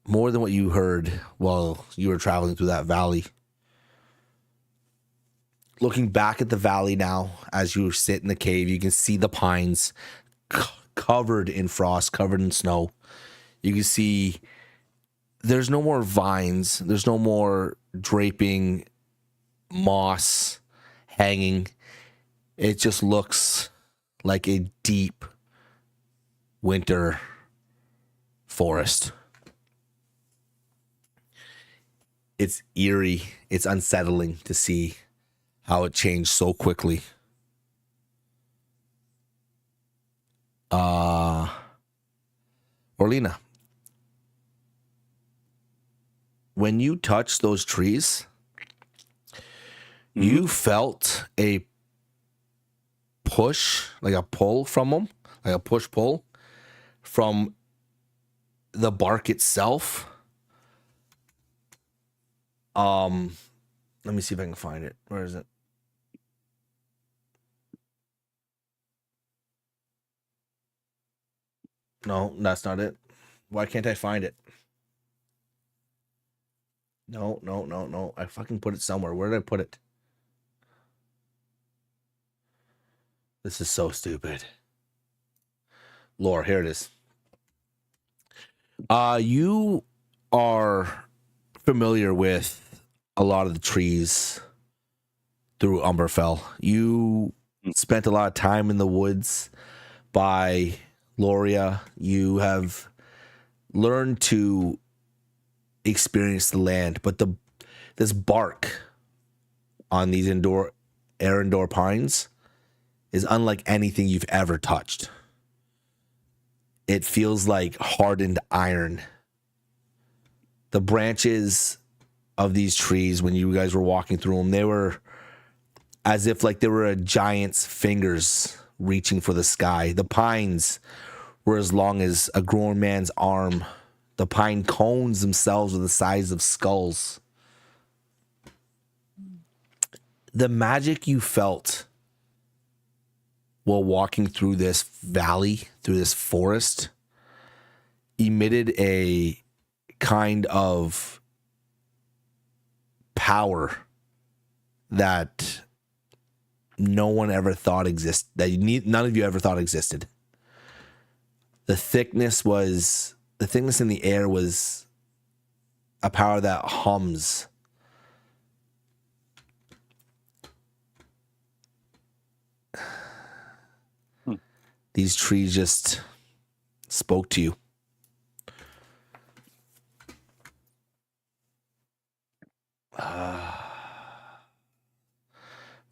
More than what you heard while you were traveling through that valley. Looking back at the valley now, as you sit in the cave, you can see the pines covered in frost, covered in snow. You can see there's no more vines. There's no more draping moss hanging. It just looks like a deep, winter forest. It's eerie. It's unsettling to see how it changed so quickly. Orlina, when you touched those trees, you felt a push, like a pull from them, like a push-pull from the bark itself. Let me see if I can find it. Where is it? No, that's not it. Why can't I find it? No. I fucking put it somewhere. Where did I put it? This is so stupid. Lore, here it is. You are familiar with a lot of the trees through Umberfell. You spent a lot of time in the woods by Eloria. You have learned to experience the land, but this bark on these Arendor pines is unlike anything you've ever touched. It feels like hardened iron. The branches of these trees, when you guys were walking through them, they were as if like they were a giant's fingers reaching for the sky. The pines were as long as a grown man's arm. The pine cones themselves were the size of skulls. The magic you felt while walking through this valley, through this forest, emitted a kind of power that no one ever thought existed, none of you ever thought existed. The thickness in the air was a power that hums. These trees just spoke to you.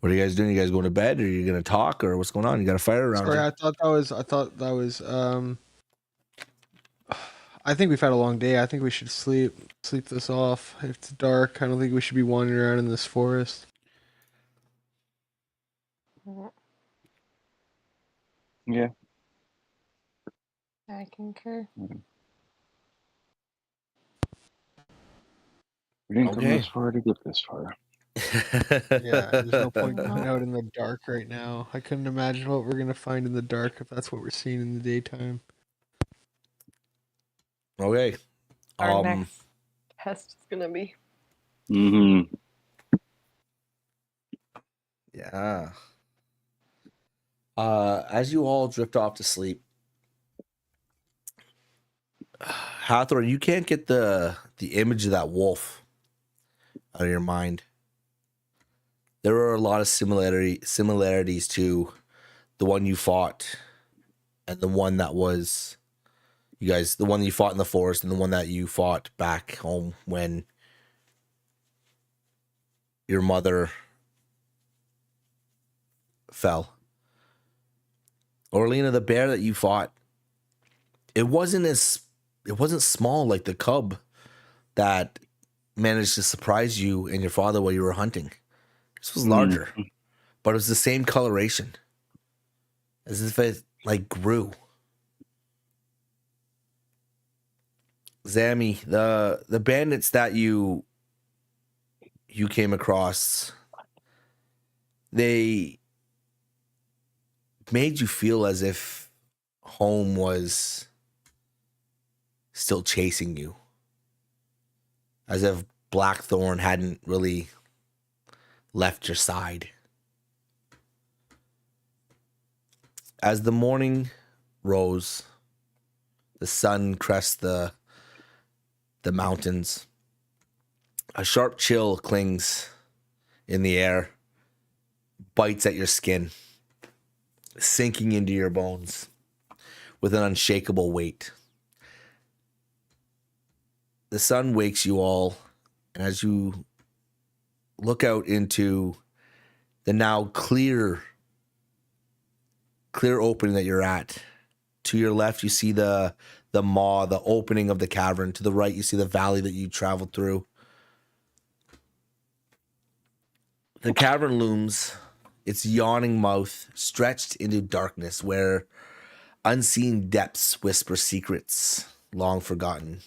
What are you guys doing? You guys going to bed, or are you going to talk, or what's going on? You got a fire around? Sorry, you? I thought that was. I think we've had a long day. I think we should sleep this off. It's dark. I don't think we should be wandering around in this forest. Yeah. I concur. We didn't come Okay. this far to get this far. Yeah, there's no point going out in the dark right now. I couldn't imagine what we're gonna find in the dark if that's what we're seeing in the daytime. Okay. Our next test is gonna be. Mm-hmm. Yeah. As you all drift off to sleep, Hathor, you can't get the image of that wolf out of your mind. There are a lot of similarities to the one you fought and the one that was the one that you fought in the forest and the one that you fought back home when your mother fell. Orlina, the bear that you fought, it wasn't small like the cub that managed to surprise you and your father while you were hunting. This was larger, but it was the same coloration, as if it like grew. Zammy, the bandits that you came across, they made you feel as if home was still chasing you, as if Blackthorn hadn't really left your side. As the morning rose, the sun crests the mountains. A sharp chill clings in the air, bites at your skin, sinking into your bones. with an unshakable weight. The sun wakes you all, and as you look out into the now clear opening that you're at, to your left you see the maw, the opening of the cavern. To the right you see the valley that you traveled through. The cavern looms, its yawning mouth stretched into darkness where unseen depths whisper secrets long forgotten.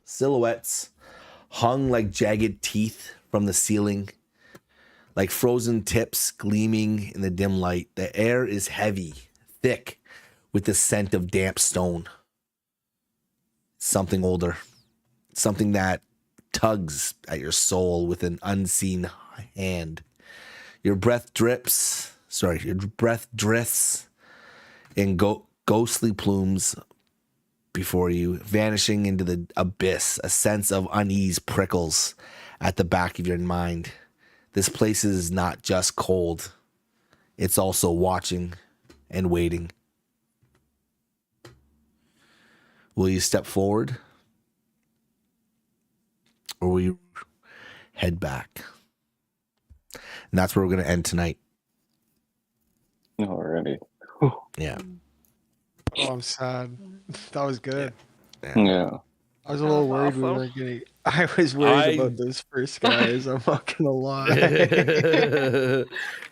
Silhouettes hung like jagged teeth from the ceiling, like frozen tips gleaming in the dim light. The air is heavy, thick, with the scent of damp stone. Something older, something that tugs at your soul with an unseen hand. Your breath drifts in ghostly plumes before you, vanishing into the abyss. A sense of unease prickles at the back of your mind. This place is not just cold, it's also watching and waiting. Will you step forward? Or will you head back? And that's where we're going to end tonight. Already. Yeah. Oh, I'm sad. That was good. Yeah. I was a little worried we Awesome. weren't getting. I was worried about those first guys. I'm not gonna lie. I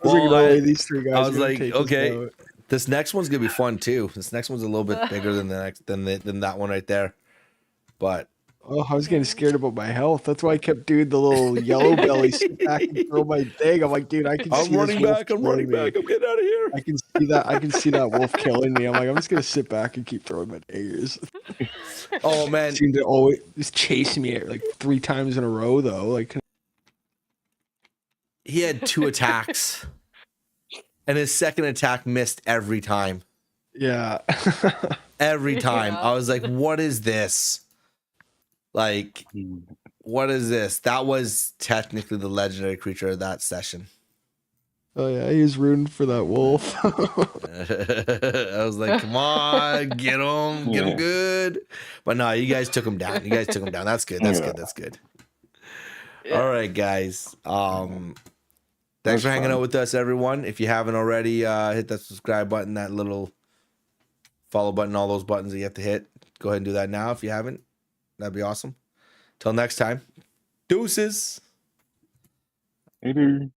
was like, no way, these three guys. I was are gonna like, take us okay, out. this next one's gonna be fun too. This next one's a little bit bigger than the next than that one right there. But Oh, I was getting scared about my health. That's why I kept doing the little yellow belly sit back and throw my thing. I'm like, dude, I can see I'm running this wolf back. I'm killing running me. back. I'm getting out of here. I can see that. I can see that wolf killing me. I'm like, I'm just gonna sit back and keep throwing my daggers. Oh man, Seemed to always just chase me like 3 times in a row though. Like, he had 2 attacks, and his second attack missed every time. yeah. Every time. Yeah. I was like, what is this? Like, what is this? That was technically the legendary creature of that session. Oh yeah, he was rooting for that wolf. I was like, come on, get him Yeah. good. But no, you guys took him down. That's good. That's good. Yeah. All right, guys. Thanks That's for hanging fun. out with us, everyone. If you haven't already, hit that subscribe button, that little follow button, all those buttons that you have to hit. Go ahead and do that now if you haven't. That'd be awesome. Till next time. Deuces. Later.